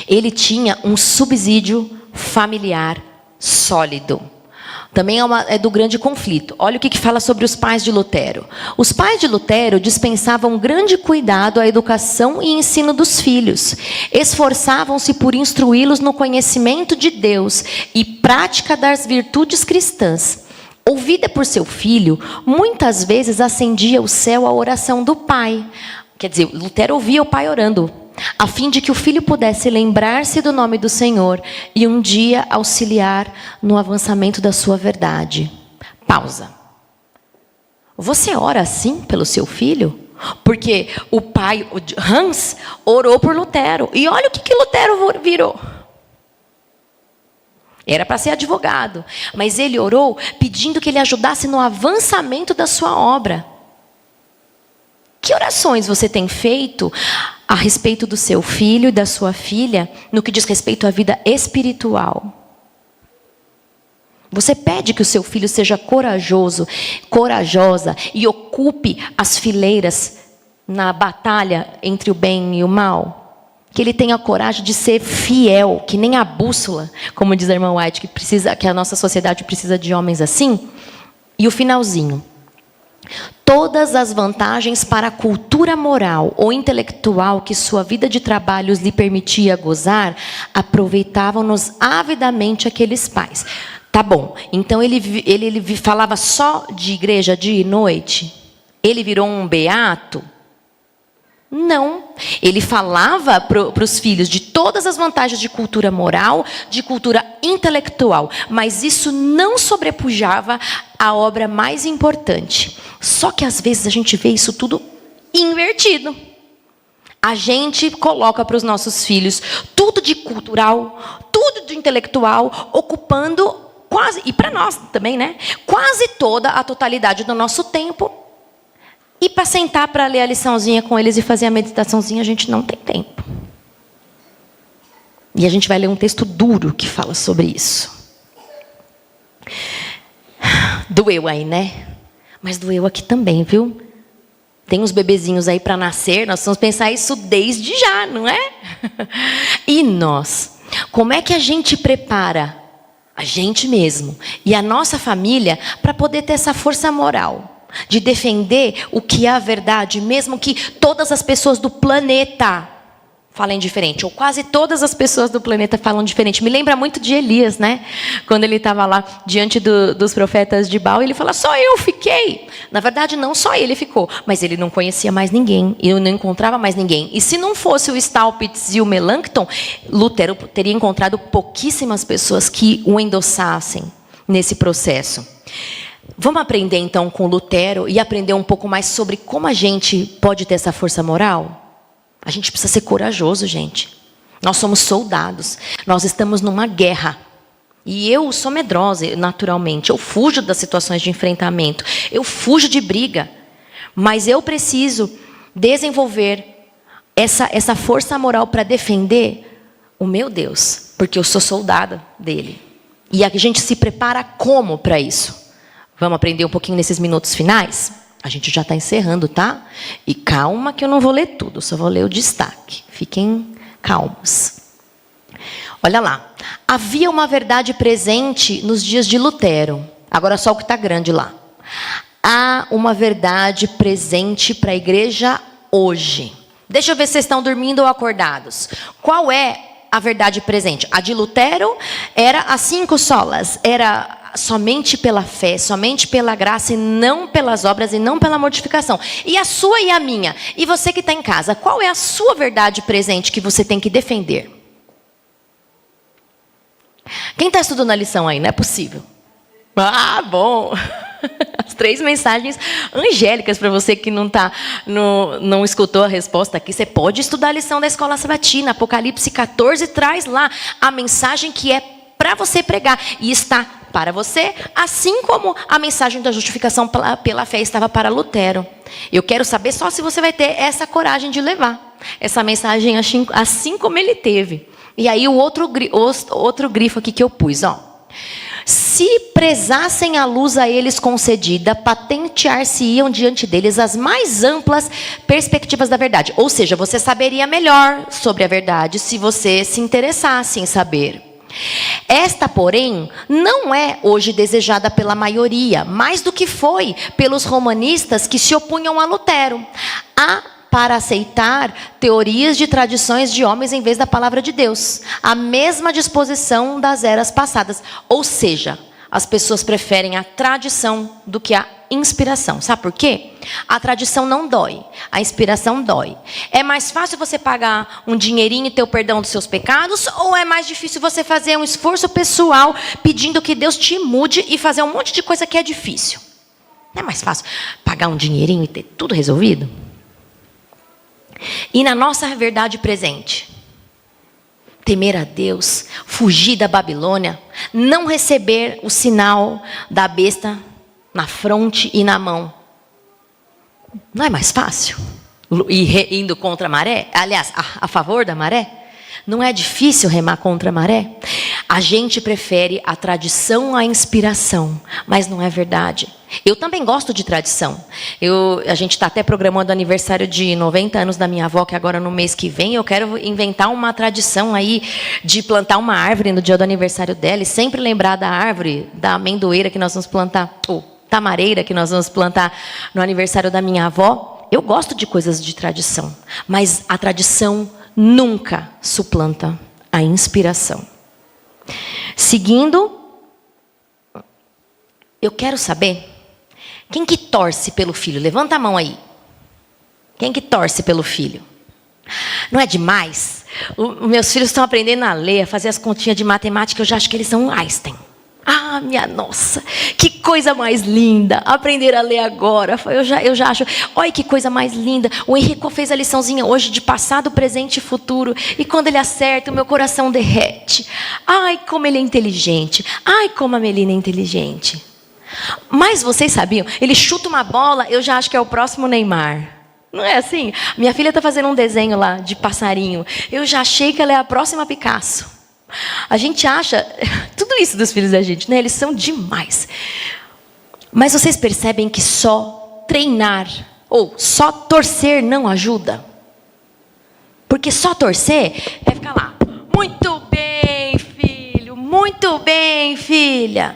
Ele tinha um subsídio familiar sólido. Também é do Grande Conflito. Olha o que fala sobre os pais de Lutero. Os pais de Lutero dispensavam grande cuidado à educação e ensino dos filhos. Esforçavam-se por instruí-los no conhecimento de Deus e prática das virtudes cristãs. Ouvida por seu filho, muitas vezes acendia o céu a oração do pai. Quer dizer, Lutero ouvia o pai orando, a fim de que o filho pudesse lembrar-se do nome do Senhor e um dia auxiliar no avançamento da sua verdade. Pausa. Você ora assim pelo seu filho? Porque o pai, Hans, orou por Lutero. E olha o que Lutero virou. Era para ser advogado, mas ele orou pedindo que ele ajudasse no avançamento da sua obra. Que orações você tem feito a respeito do seu filho e da sua filha no que diz respeito à vida espiritual? Você pede que o seu filho seja corajoso, corajosa e ocupe as fileiras na batalha entre o bem e o mal? Que ele tenha coragem de ser fiel, que nem a bússola, como diz a irmã White, que a nossa sociedade precisa de homens assim? E o finalzinho. Todas as vantagens para a cultura moral ou intelectual que sua vida de trabalhos lhe permitia gozar, aproveitavam-nos avidamente aqueles pais. Tá bom, então ele falava só de igreja dia e noite? Ele virou um beato? Não, ele falava para os filhos de todas as vantagens de cultura moral, de cultura intelectual, mas isso não sobrepujava a obra mais importante. Só que às vezes a gente vê isso tudo invertido. A gente coloca para os nossos filhos tudo de cultural, tudo de intelectual, ocupando quase, e para nós também, né? Quase toda a totalidade do nosso tempo. E para sentar para ler a liçãozinha com eles e fazer a meditaçãozinha, a gente não tem tempo. E a gente vai ler um texto duro que fala sobre isso. Doeu aí, né? Mas doeu aqui também, viu? Tem uns bebezinhos aí para nascer, nós vamos pensar isso desde já, não é? E nós? Como é que a gente prepara a gente mesmo e a nossa família para poder ter essa força moral de defender o que é a verdade, mesmo que todas as pessoas do planeta falem diferente, ou quase todas as pessoas do planeta falam diferente. Me lembra muito de Elias, né? Quando ele estava lá diante dos profetas de Baal, ele fala, só eu fiquei. Na verdade, não só ele ficou, mas ele não conhecia mais ninguém, e não encontrava mais ninguém. E se não fosse o Staupitz e o Melanchthon, Lutero teria encontrado pouquíssimas pessoas que o endossassem nesse processo. Vamos aprender então com Lutero e aprender um pouco mais sobre como a gente pode ter essa força moral? A gente precisa ser corajoso, gente. Nós somos soldados. Nós estamos numa guerra. E eu sou medrosa, naturalmente. Eu fujo das situações de enfrentamento. Eu fujo de briga. Mas eu preciso desenvolver essa força moral para defender o meu Deus. Porque eu sou soldada dele. E a gente se prepara como para isso? Vamos aprender um pouquinho nesses minutos finais? A gente já está encerrando, tá? E calma que eu não vou ler tudo, só vou ler o destaque. Fiquem calmos. Olha lá. Havia uma verdade presente nos dias de Lutero. Agora só o que está grande lá. Há uma verdade presente para a igreja hoje. Deixa eu ver se vocês estão dormindo ou acordados. Qual é a verdade presente? A de Lutero era as 5 solas. Era somente pela fé, somente pela graça e não pelas obras e não pela mortificação. E a sua e a minha. E você que está em casa, qual é a sua verdade presente que você tem que defender? Quem está estudando a lição aí? Não é possível. Ah, bom. As 3 mensagens angélicas para você que não escutou a resposta aqui. Você pode estudar a lição da Escola Sabatina. Apocalipse 14 traz lá a mensagem que é para você pregar. E está para você, assim como a mensagem da justificação pela fé estava para Lutero. Eu quero saber só se você vai ter essa coragem de levar essa mensagem assim como ele teve. E aí o outro grifo aqui que eu pus, ó. Se prezassem a luz a eles concedida, patentear-se-iam diante deles as mais amplas perspectivas da verdade. Ou seja, você saberia melhor sobre a verdade se você se interessasse em saber. Esta, porém, não é hoje desejada pela maioria, mais do que foi pelos romanistas que se opunham a Lutero. Para aceitar teorias de tradições de homens em vez da palavra de Deus. A mesma disposição das eras passadas. Ou seja, as pessoas preferem a tradição do que a inspiração. Sabe por quê? A tradição não dói, a inspiração dói. É mais fácil você pagar um dinheirinho e ter o perdão dos seus pecados, ou é mais difícil você fazer um esforço pessoal pedindo que Deus te mude e fazer um monte de coisa que é difícil? Não é mais fácil pagar um dinheirinho e ter tudo resolvido? E na nossa verdade presente, temer a Deus, fugir da Babilônia, não receber o sinal da besta na fronte e na mão. Não é mais fácil? Indo contra a maré? Aliás, a favor da maré? Não é difícil remar contra a maré? A gente prefere a tradição à inspiração, mas não é verdade. Eu também gosto de tradição. A gente está até programando o aniversário de 90 anos da minha avó, que agora no mês que vem eu quero inventar uma tradição aí de plantar uma árvore no dia do aniversário dela e sempre lembrar da árvore, da amendoeira que nós vamos plantar, ou tamareira que nós vamos plantar no aniversário da minha avó. Eu gosto de coisas de tradição, mas a tradição nunca suplanta a inspiração. Seguindo, eu quero saber quem que torce pelo filho. Levanta a mão aí. Quem que torce pelo filho? Não é demais? Meus filhos estão aprendendo a ler, a fazer as continhas de matemática. Eu já acho que eles são Einstein. Ah, minha nossa, que coisa mais linda. Aprender a ler agora. Eu já acho, olha que coisa mais linda. O Henrico fez a liçãozinha hoje de passado, presente e futuro. E quando ele acerta, o meu coração derrete. Ai, como ele é inteligente. Ai, como a Melina é inteligente. Mas vocês sabiam? Ele chuta uma bola, eu já acho que é o próximo Neymar. Não é assim? Minha filha está fazendo um desenho lá de passarinho. Eu já achei que ela é a próxima Picasso. A gente acha tudo isso dos filhos da gente, né? Eles são demais. Mas vocês percebem que só treinar ou só torcer não ajuda? Porque só torcer é ficar lá. Muito bem, filho. Muito bem, filha.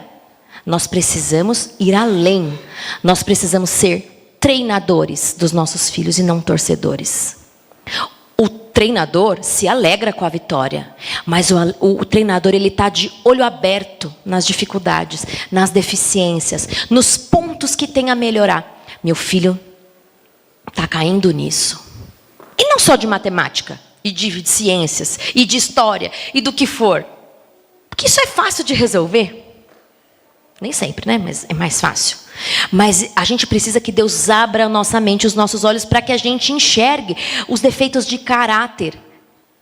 Nós precisamos ir além. Nós precisamos ser treinadores dos nossos filhos e não torcedores. O treinador se alegra com a vitória, mas o treinador ele está de olho aberto nas dificuldades, nas deficiências, nos pontos que tem a melhorar. Meu filho está caindo nisso. E não só de matemática, e de ciências, e de história, e do que for. Porque isso é fácil de resolver. Nem sempre, né? Mas é mais fácil. Mas a gente precisa que Deus abra a nossa mente, os nossos olhos, para que a gente enxergue os defeitos de caráter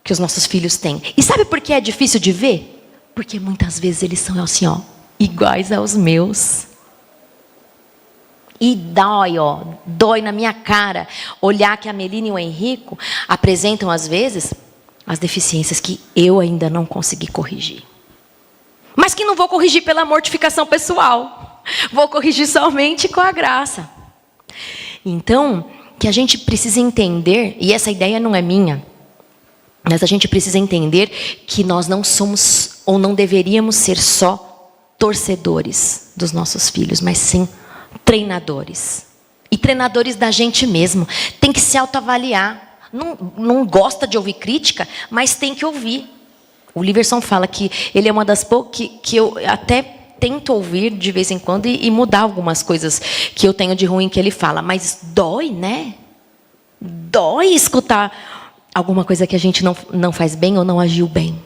que os nossos filhos têm. E sabe por que é difícil de ver? Porque muitas vezes eles são assim, ó, iguais aos meus. E dói na minha cara olhar que a Melina e o Henrico apresentam, às vezes, as deficiências que eu ainda não consegui corrigir. Mas que não vou corrigir pela mortificação pessoal. Vou corrigir somente com a graça. Então, que a gente precisa entender, e essa ideia não é minha, mas a gente precisa entender que nós não somos, ou não deveríamos ser só torcedores dos nossos filhos, mas sim treinadores. E treinadores da gente mesmo. Tem que se autoavaliar. Não gosta de ouvir crítica, mas tem que ouvir. O Liverson fala que ele é uma das poucas que eu até tento ouvir de vez em quando e mudar algumas coisas que eu tenho de ruim que ele fala. Mas dói, né? Dói escutar alguma coisa que a gente não faz bem ou não agiu bem.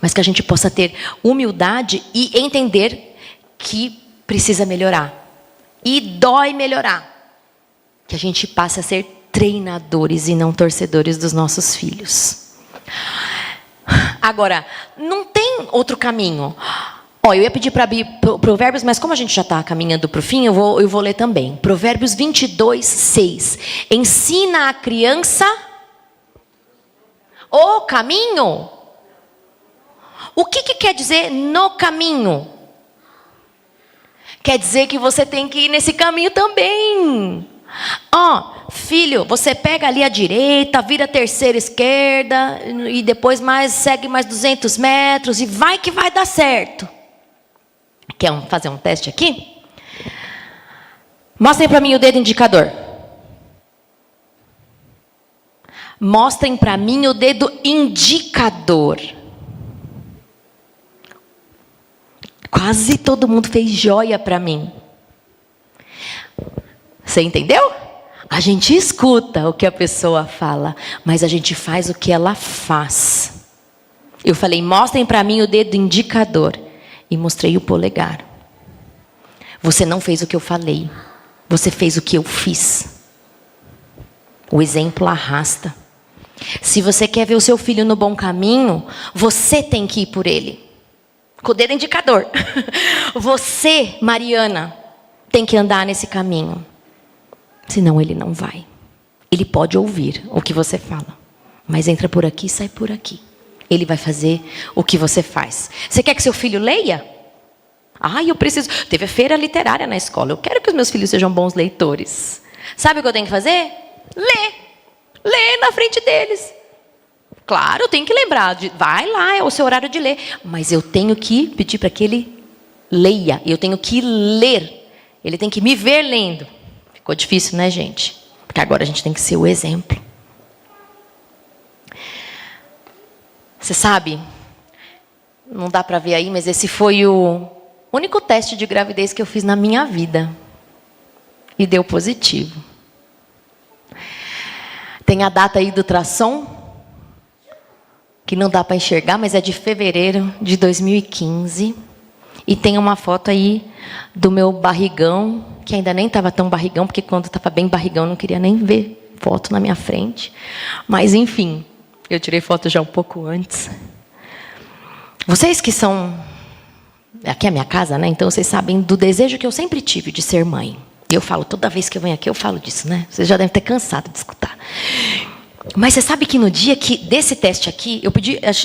Mas que a gente possa ter humildade e entender que precisa melhorar. E dói melhorar. Que a gente passe a ser treinadores e não torcedores dos nossos filhos. Agora, não tem outro caminho. Eu ia pedir para abrir Provérbios, mas como a gente já está caminhando para o fim, eu vou ler também. Provérbios 22, 6. Ensina a criança o caminho. O que quer dizer no caminho? Quer dizer que você tem que ir nesse caminho também. Filho, você pega ali a direita, vira a terceira esquerda e depois segue mais 200 metros e vai que vai dar certo. Quer fazer um teste aqui? Mostrem para mim o dedo indicador. Mostrem para mim o dedo indicador. Quase todo mundo fez joia para mim. Você entendeu? A gente escuta o que a pessoa fala, mas a gente faz o que ela faz. Eu falei, mostrem para mim o dedo indicador. E mostrei o polegar. Você não fez o que eu falei. Você fez o que eu fiz. O exemplo arrasta. Se você quer ver o seu filho no bom caminho, você tem que ir por ele. Com o dedo indicador. Você, Mariana, tem que andar nesse caminho. Senão ele não vai. Ele pode ouvir o que você fala. Mas entra por aqui e sai por aqui. Ele vai fazer o que você faz. Você quer que seu filho leia? Eu preciso. Teve feira literária na escola. Eu quero que os meus filhos sejam bons leitores. Sabe o que eu tenho que fazer? Ler. Ler na frente deles. Claro, eu tenho que lembrar. Vai lá, é o seu horário de ler. Mas eu tenho que pedir para que ele leia. Eu tenho que ler. Ele tem que me ver lendo. Ficou difícil, né, gente? Porque agora a gente tem que ser o exemplo. Você sabe, não dá para ver aí, mas esse foi o único teste de gravidez que eu fiz na minha vida. E deu positivo. Tem a data aí do ultrassom, que não dá para enxergar, mas é de fevereiro de 2015. E tem uma foto aí do meu barrigão, que ainda nem estava tão barrigão, porque quando estava bem barrigão eu não queria nem ver foto na minha frente. Mas, enfim, eu tirei foto já um pouco antes. Vocês que são... Aqui é a minha casa, né? Então vocês sabem do desejo que eu sempre tive de ser mãe. E eu falo, toda vez que eu venho aqui, eu falo disso, né? Vocês já devem ter cansado de escutar. Mas você sabe que no dia desse teste aqui,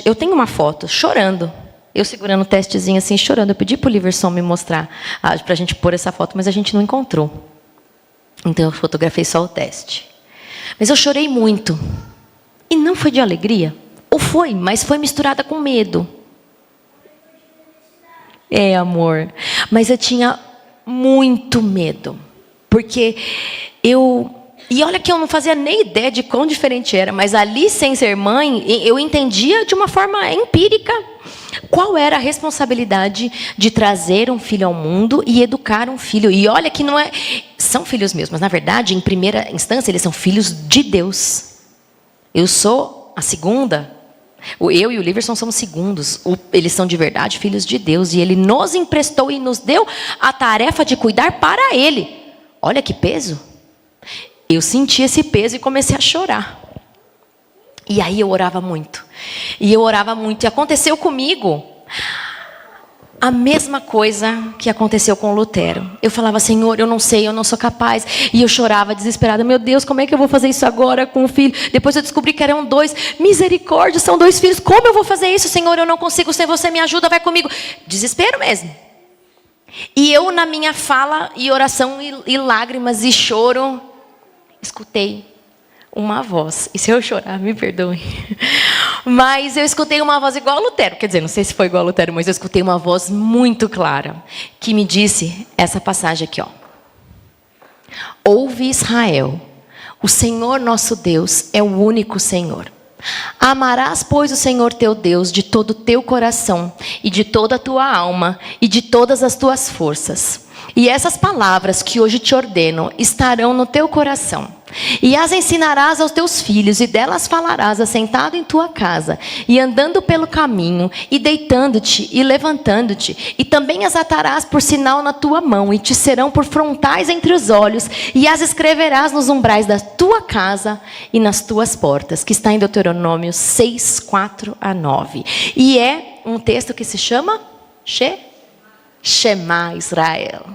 eu tenho uma foto chorando. Eu segurando o testezinho assim, chorando. Eu pedi para o Liverson me mostrar, para a gente pôr essa foto, mas a gente não encontrou. Então eu fotografei só o teste. Mas eu chorei muito. E não foi de alegria. Ou foi, mas foi misturada com medo. É, amor. Mas eu tinha muito medo. Porque eu... E olha que eu não fazia nem ideia de quão diferente era, mas ali, sem ser mãe, eu entendia de uma forma empírica qual era a responsabilidade de trazer um filho ao mundo e educar um filho. E olha que não é... São filhos meus, mas na verdade, em primeira instância, eles são filhos de Deus. Eu sou a segunda. Eu e o Liverson somos segundos. Eles são de verdade filhos de Deus. E Ele nos emprestou e nos deu a tarefa de cuidar para Ele. Olha que peso. Eu senti esse peso e comecei a chorar. E aí eu orava muito. E eu orava muito. E aconteceu comigo a mesma coisa que aconteceu com Lutero. Eu falava, Senhor, eu não sei, eu não sou capaz. E eu chorava desesperada. Meu Deus, como é que eu vou fazer isso agora com o filho? Depois eu descobri que eram 2. Misericórdia, são 2 filhos. Como eu vou fazer isso, Senhor? Eu não consigo. Se você me ajuda, vai comigo. Desespero mesmo. E eu, na minha fala e oração e lágrimas e choro... escutei uma voz. E se eu chorar, me perdoem. Mas eu escutei uma voz igual a Lutero. Quer dizer, não sei se foi igual a Lutero, mas eu escutei uma voz muito clara. Que me disse essa passagem aqui, ó. Ouve, Israel. O Senhor nosso Deus é o único Senhor. Amarás, pois, o Senhor teu Deus de todo o teu coração, e de toda a tua alma, e de todas as tuas forças. E essas palavras que hoje te ordeno estarão no teu coração. E as ensinarás aos teus filhos, e delas falarás assentado em tua casa, e andando pelo caminho, e deitando-te, e levantando-te. E também as atarás por sinal na tua mão, e te serão por frontais entre os olhos, e as escreverás nos umbrais da tua casa e nas tuas portas. Que está em Deuteronômio 6, 4 a 9. E é um texto que se chama Shema Israel.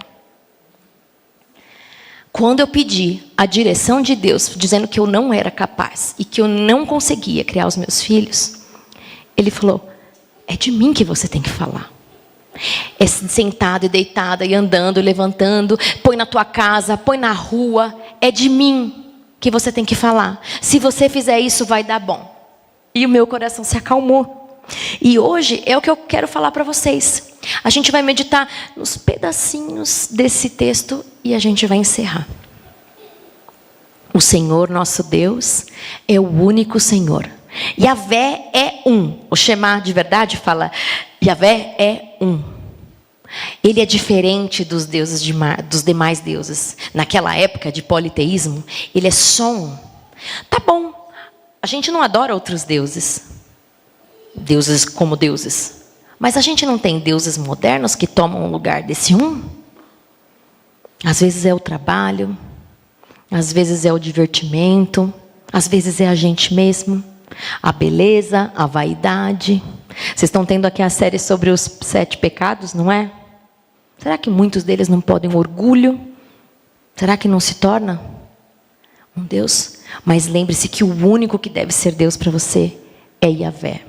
Quando eu pedi a direção de Deus, dizendo que eu não era capaz e que eu não conseguia criar os meus filhos, Ele falou, é de mim que você tem que falar. É sentada e deitada e andando e levantando, põe na tua casa, põe na rua, é de mim que você tem que falar. Se você fizer isso, vai dar bom. E o meu coração se acalmou. E hoje é o que eu quero falar para vocês. A gente vai meditar nos pedacinhos desse texto e a gente vai encerrar. O Senhor nosso Deus é o único Senhor. Yahvé é um. O Shema de verdade fala, Yahvé é um. Ele é diferente dos deuses dos demais deuses. Naquela época de politeísmo, ele é só um. Tá bom, a gente não adora outros deuses. Deuses como deuses. Mas a gente não tem deuses modernos que tomam o lugar desse um? Às vezes é o trabalho, às vezes é o divertimento, às vezes é a gente mesmo, a beleza, a vaidade. Vocês estão tendo aqui a série sobre os 7 pecados, não é? Será que muitos deles não podem orgulho? Será que não se torna um Deus? Mas lembre-se que o único que deve ser Deus para você é Yahvé.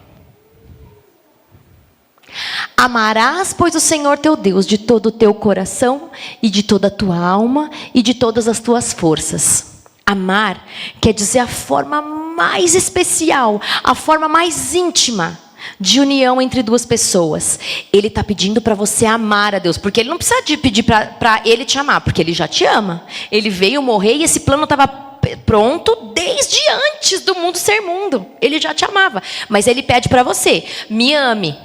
Amarás, pois, o Senhor teu Deus de todo o teu coração e de toda a tua alma e de todas as tuas forças. Amar quer dizer a forma mais especial, a forma mais íntima de união entre duas pessoas. Ele está pedindo para você amar a Deus, porque Ele não precisa pedir para Ele te amar, porque Ele já te ama. Ele veio morrer e esse plano estava pronto desde antes do mundo ser mundo. Ele já te amava, mas Ele pede para você, me ame.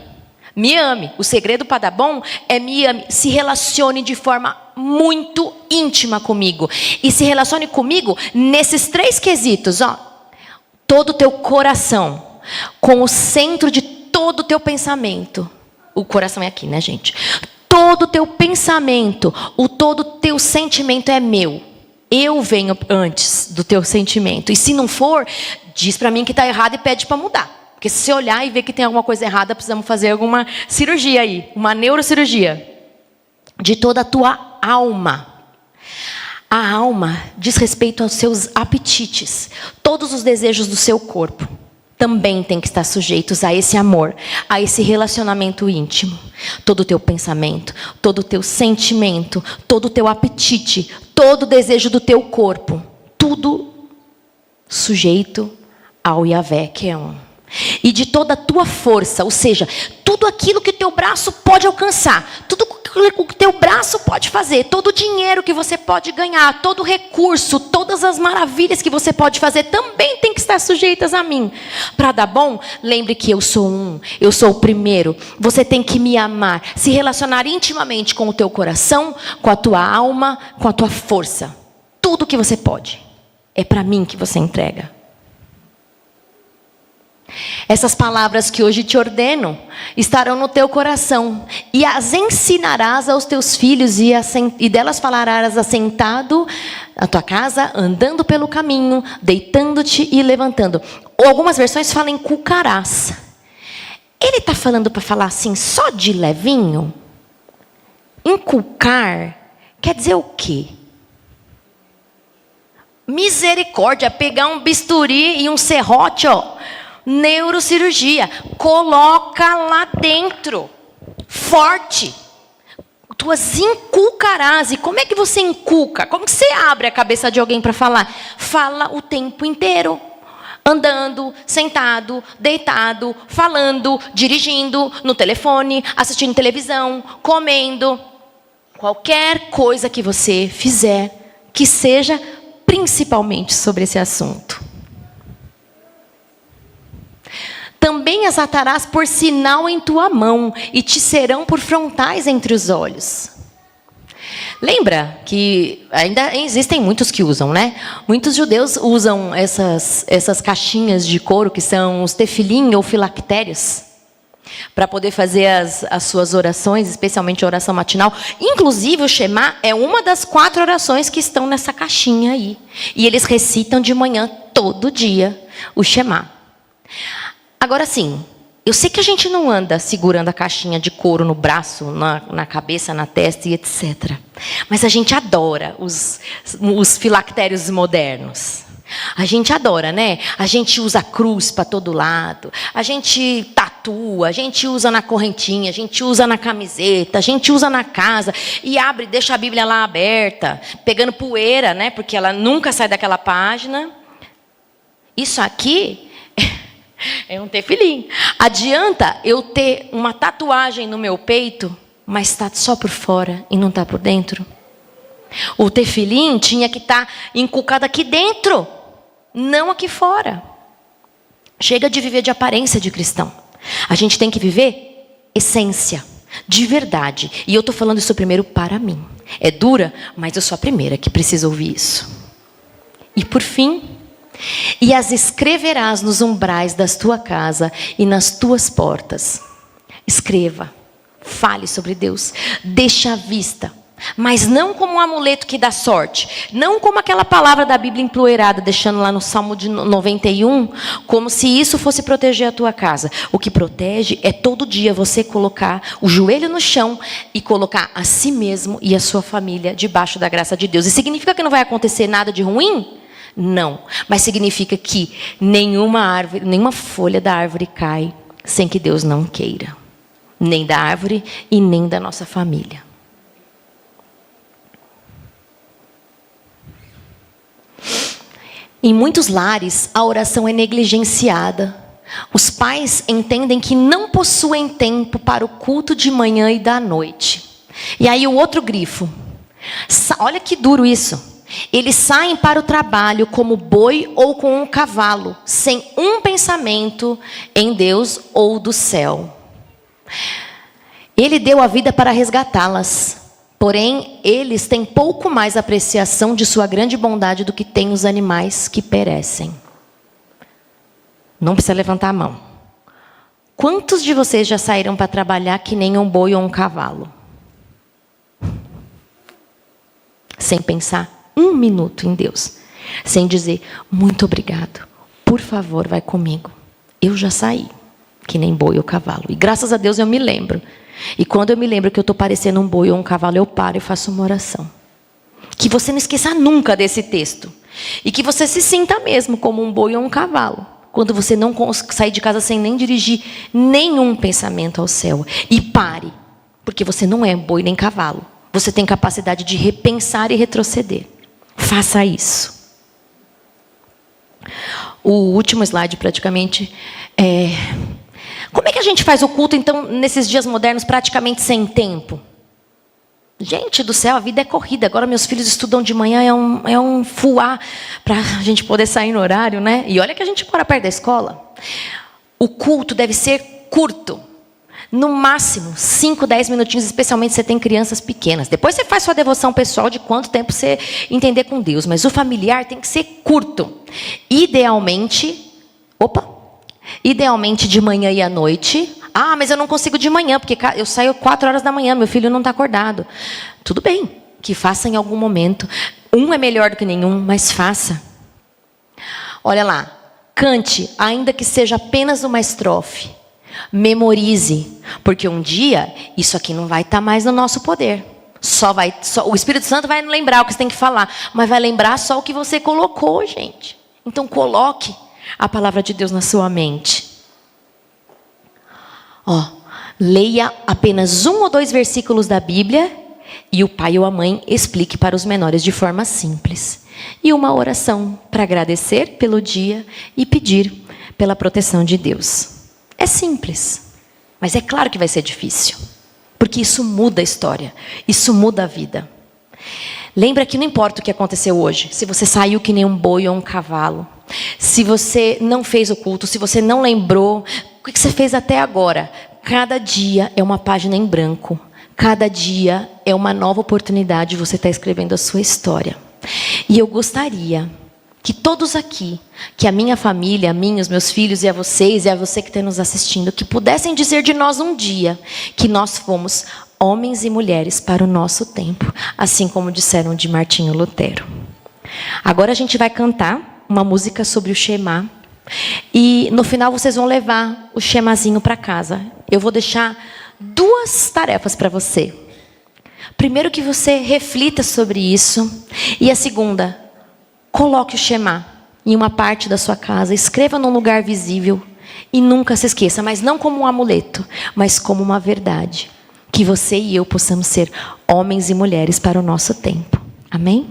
Me ame. O segredo para dar bom é me ame. Se relacione de forma muito íntima comigo. E se relacione comigo nesses 3 quesitos. Ó. Todo o teu coração. Com o centro de todo o teu pensamento. O coração é aqui, né, gente? Todo o teu pensamento, todo o teu sentimento é meu. Eu venho antes do teu sentimento. E se não for, diz para mim que está errado e pede para mudar. Porque se você olhar e ver que tem alguma coisa errada, precisamos fazer alguma cirurgia aí. Uma neurocirurgia. De toda a tua alma. A alma diz respeito aos seus apetites. Todos os desejos do seu corpo também têm que estar sujeitos a esse amor, a esse relacionamento íntimo. Todo o teu pensamento, todo o teu sentimento, todo o teu apetite, todo o desejo do teu corpo, tudo sujeito ao Yahvé, que é um. E de toda a tua força, ou seja, tudo aquilo que o teu braço pode alcançar, tudo o que o teu braço pode fazer, todo o dinheiro que você pode ganhar, todo o recurso, todas as maravilhas que você pode fazer, também tem que estar sujeitas a mim. Para dar bom, lembre que eu sou um, eu sou o primeiro. Você tem que me amar, se relacionar intimamente com o teu coração, com a tua alma, com a tua força. Tudo que você pode, é para mim que você entrega. Essas palavras que hoje te ordeno estarão no teu coração e as ensinarás aos teus filhos e delas falarás assentado na tua casa, andando pelo caminho, deitando-te e levantando. Ou algumas versões falam inculcarás. Ele está falando para falar assim só de levinho? Inculcar quer dizer o quê? Misericórdia, pegar um bisturi e um serrote, ó. Neurocirurgia, coloca lá dentro, forte. Tu as inculcarás. E como é que você inculca? Como que você abre a cabeça de alguém para falar? Fala o tempo inteiro. Andando, sentado, deitado, falando, dirigindo, no telefone, assistindo televisão, comendo. Qualquer coisa que você fizer, que seja principalmente sobre esse assunto. Também as atarás por sinal em tua mão, e te serão por frontais entre os olhos. Lembra que ainda existem muitos que usam, né? Muitos judeus usam essas caixinhas de couro, que são os tefilim ou filactérios, para poder fazer as suas orações, especialmente a oração matinal. Inclusive, o Shema é uma das 4 orações que estão nessa caixinha aí. E eles recitam de manhã, todo dia, o Shema. Agora sim, eu sei que a gente não anda segurando a caixinha de couro no braço, na cabeça, na testa e etc. Mas a gente adora os filactérios modernos. A gente adora, né? A gente usa cruz para todo lado. A gente tatua, a gente usa na correntinha, a gente usa na camiseta, a gente usa na casa. E abre, deixa a Bíblia lá aberta, pegando poeira, né? Porque ela nunca sai daquela página. Isso aqui é um tefilim. Adianta eu ter uma tatuagem no meu peito, mas está só por fora e não está por dentro? O tefilim tinha que estar inculcado aqui dentro, não aqui fora. Chega de viver de aparência de cristão. A gente tem que viver essência, de verdade. E eu estou falando isso primeiro para mim. É dura, mas eu sou a primeira que precisa ouvir isso. E por fim, e as escreverás nos umbrais da tua casa e nas tuas portas. Escreva, fale sobre Deus, deixa à vista, mas não como um amuleto que dá sorte, não como aquela palavra da Bíblia empoeirada, deixando lá no Salmo de 91, como se isso fosse proteger a tua casa. O que protege é todo dia você colocar o joelho no chão e colocar a si mesmo e a sua família debaixo da graça de Deus. E significa que não vai acontecer nada de ruim? Não, mas significa que nenhuma folha da árvore cai sem que Deus não queira. Nem da árvore e nem da nossa família. Em muitos lares, a oração é negligenciada. Os pais entendem que não possuem tempo para o culto de manhã e da noite. E aí o outro grifo. Olha que duro isso. Eles saem para o trabalho como boi ou com um cavalo, sem um pensamento em Deus ou do céu. Ele deu a vida para resgatá-las. Porém, eles têm pouco mais apreciação de sua grande bondade do que têm os animais que perecem. Não precisa levantar a mão. Quantos de vocês já saíram para trabalhar que nem um boi ou um cavalo? Sem pensar um minuto em Deus. Sem dizer, muito obrigado. Por favor, vai comigo. Eu já saí, que nem boi ou cavalo. E graças a Deus eu me lembro. E quando eu me lembro que eu estou parecendo um boi ou um cavalo, eu paro e faço uma oração. Que você não esqueça nunca desse texto. E que você se sinta mesmo como um boi ou um cavalo. Quando você não sair de casa sem nem dirigir nenhum pensamento ao céu. E pare. Porque você não é boi nem cavalo. Você tem capacidade de repensar e retroceder. Faça isso. O último slide, praticamente, como é que a gente faz o culto, então, nesses dias modernos, praticamente sem tempo? Gente do céu, a vida é corrida. Agora meus filhos estudam de manhã, é um fuá para a gente poder sair no horário, né? E olha que a gente mora perto da escola. O culto deve ser curto. No máximo, 5, 10 minutinhos, especialmente se você tem crianças pequenas. Depois você faz sua devoção pessoal de quanto tempo você entender com Deus. Mas o familiar tem que ser curto. Idealmente de manhã e à noite. Ah, mas eu não consigo de manhã, porque eu saio 4 horas da manhã, meu filho não está acordado. Tudo bem, que faça em algum momento. Um é melhor do que nenhum, mas faça. Olha lá, cante, ainda que seja apenas uma estrofe. Memorize, porque um dia isso aqui não vai estar mais no nosso poder. O Espírito Santo vai lembrar o que você tem que falar, mas vai lembrar só o que você colocou, gente. Então coloque a palavra de Deus na sua mente. Leia apenas 1 ou 2 versículos da Bíblia e o pai ou a mãe explique para os menores de forma simples. E uma oração para agradecer pelo dia e pedir pela proteção de Deus. É simples, mas é claro que vai ser difícil, porque isso muda a história, isso muda a vida. Lembra que não importa o que aconteceu hoje, se você saiu que nem um boi ou um cavalo, se você não fez o culto, se você não lembrou, o que você fez até agora? Cada dia é uma página em branco, cada dia é uma nova oportunidade de você estar escrevendo a sua história. E eu gostaria que todos aqui, que a minha família, a mim, os meus filhos e a vocês, e a você que está nos assistindo, que pudessem dizer de nós um dia que nós fomos homens e mulheres para o nosso tempo, assim como disseram de Martinho Lutero. Agora a gente vai cantar uma música sobre o Shema, e no final vocês vão levar o Shemazinho para casa. Eu vou deixar 2 tarefas para você. Primeiro, que você reflita sobre isso, e a segunda, coloque o Shema em uma parte da sua casa, escreva num lugar visível e nunca se esqueça, mas não como um amuleto, mas como uma verdade, que você e eu possamos ser homens e mulheres para o nosso tempo. Amém?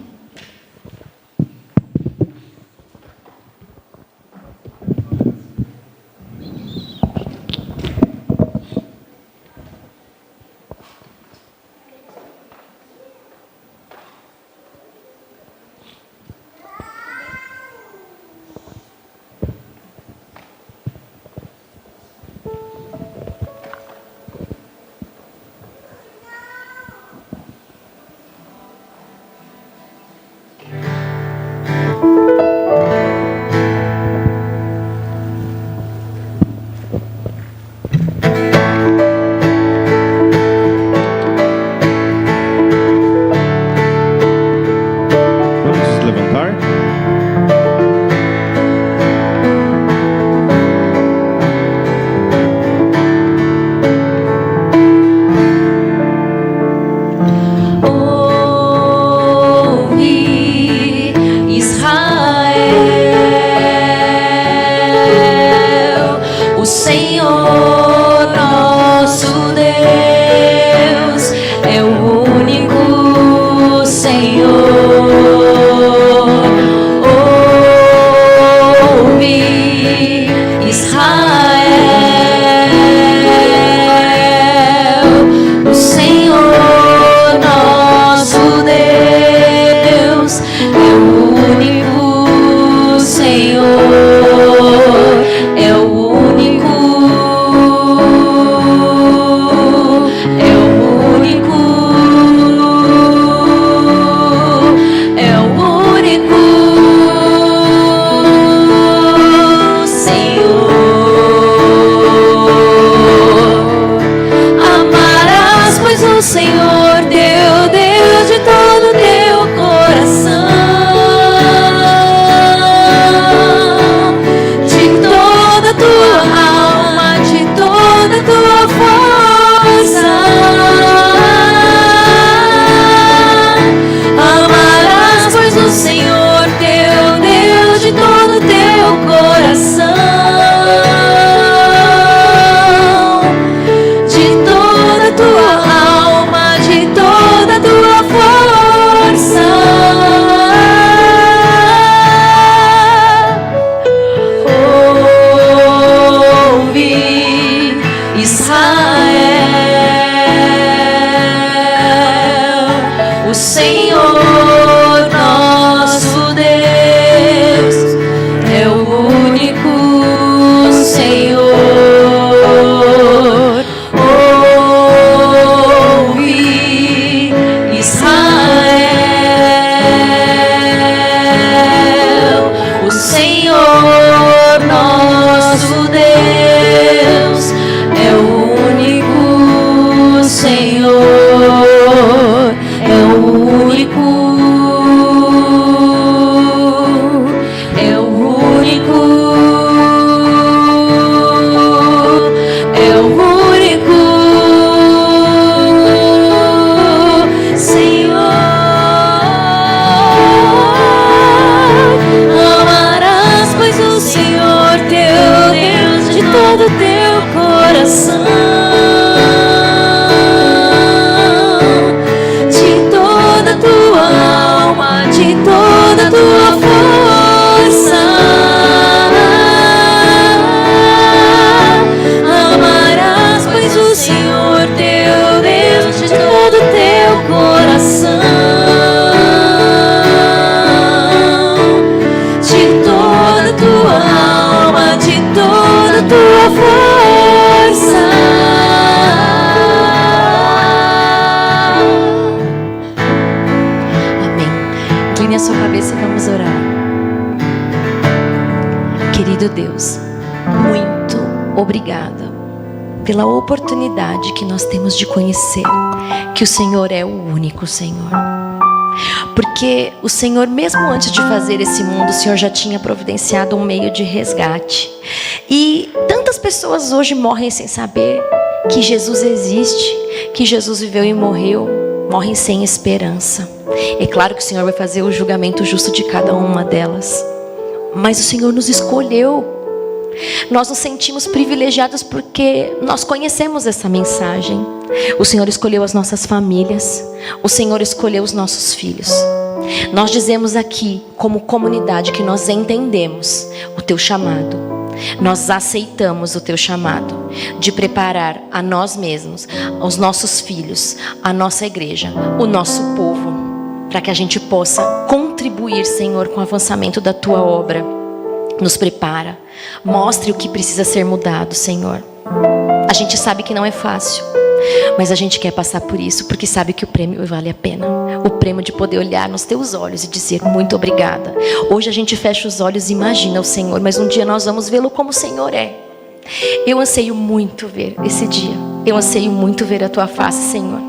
Israel, o Senhor nosso O Senhor nosso Deus é o único Senhor. Ouve, Israel, o Senhor nosso Deus é o único Senhor, é o único, é o único, é o único Senhor. Amarás, pois, o Senhor teu Deus de todo o teu coração, de toda a tua alma, de toda a tua força. Amarás, pois, o Senhor teu Deus de todo o teu coração, de toda a tua alma, de toda a tua força. Amém. Incline a sua cabeça e vamos orar. Querido Deus, muito obrigada pela oportunidade que nós temos de conhecer que o Senhor é o único Senhor. Porque o Senhor, mesmo antes de fazer esse mundo, o Senhor já tinha providenciado um meio de resgate. E tantas pessoas hoje morrem sem saber que Jesus existe, que Jesus viveu e morreu, morrem sem esperança. É claro que o Senhor vai fazer o julgamento justo de cada uma delas, mas o Senhor nos escolheu. Nós nos sentimos privilegiados porque nós conhecemos essa mensagem. O Senhor escolheu as nossas famílias, o Senhor escolheu os nossos filhos. Nós dizemos aqui, como comunidade, que nós entendemos o teu chamado. Nós aceitamos o teu chamado de preparar a nós mesmos, os nossos filhos, a nossa igreja, o nosso povo, para que a gente possa contribuir, Senhor, com o avançamento da tua obra. Nos prepara, mostre o que precisa ser mudado, Senhor. A gente sabe que não é fácil, mas a gente quer passar por isso, porque sabe que o prêmio vale a pena. O prêmio de poder olhar nos teus olhos e dizer muito obrigada. Hoje a gente fecha os olhos e imagina o Senhor, mas um dia nós vamos vê-lo como o Senhor é. Eu anseio muito ver esse dia. Eu anseio muito ver a tua face, Senhor.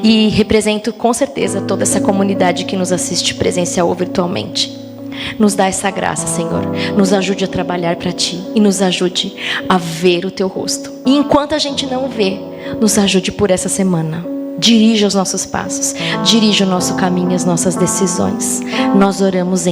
E represento com certeza toda essa comunidade que nos assiste presencial ou virtualmente. Nos dá essa graça, Senhor. Nos ajude a trabalhar para Ti e nos ajude a ver o Teu rosto. E enquanto a gente não vê, nos ajude por essa semana. Dirija os nossos passos, dirija o nosso caminho e as nossas decisões. Nós oramos em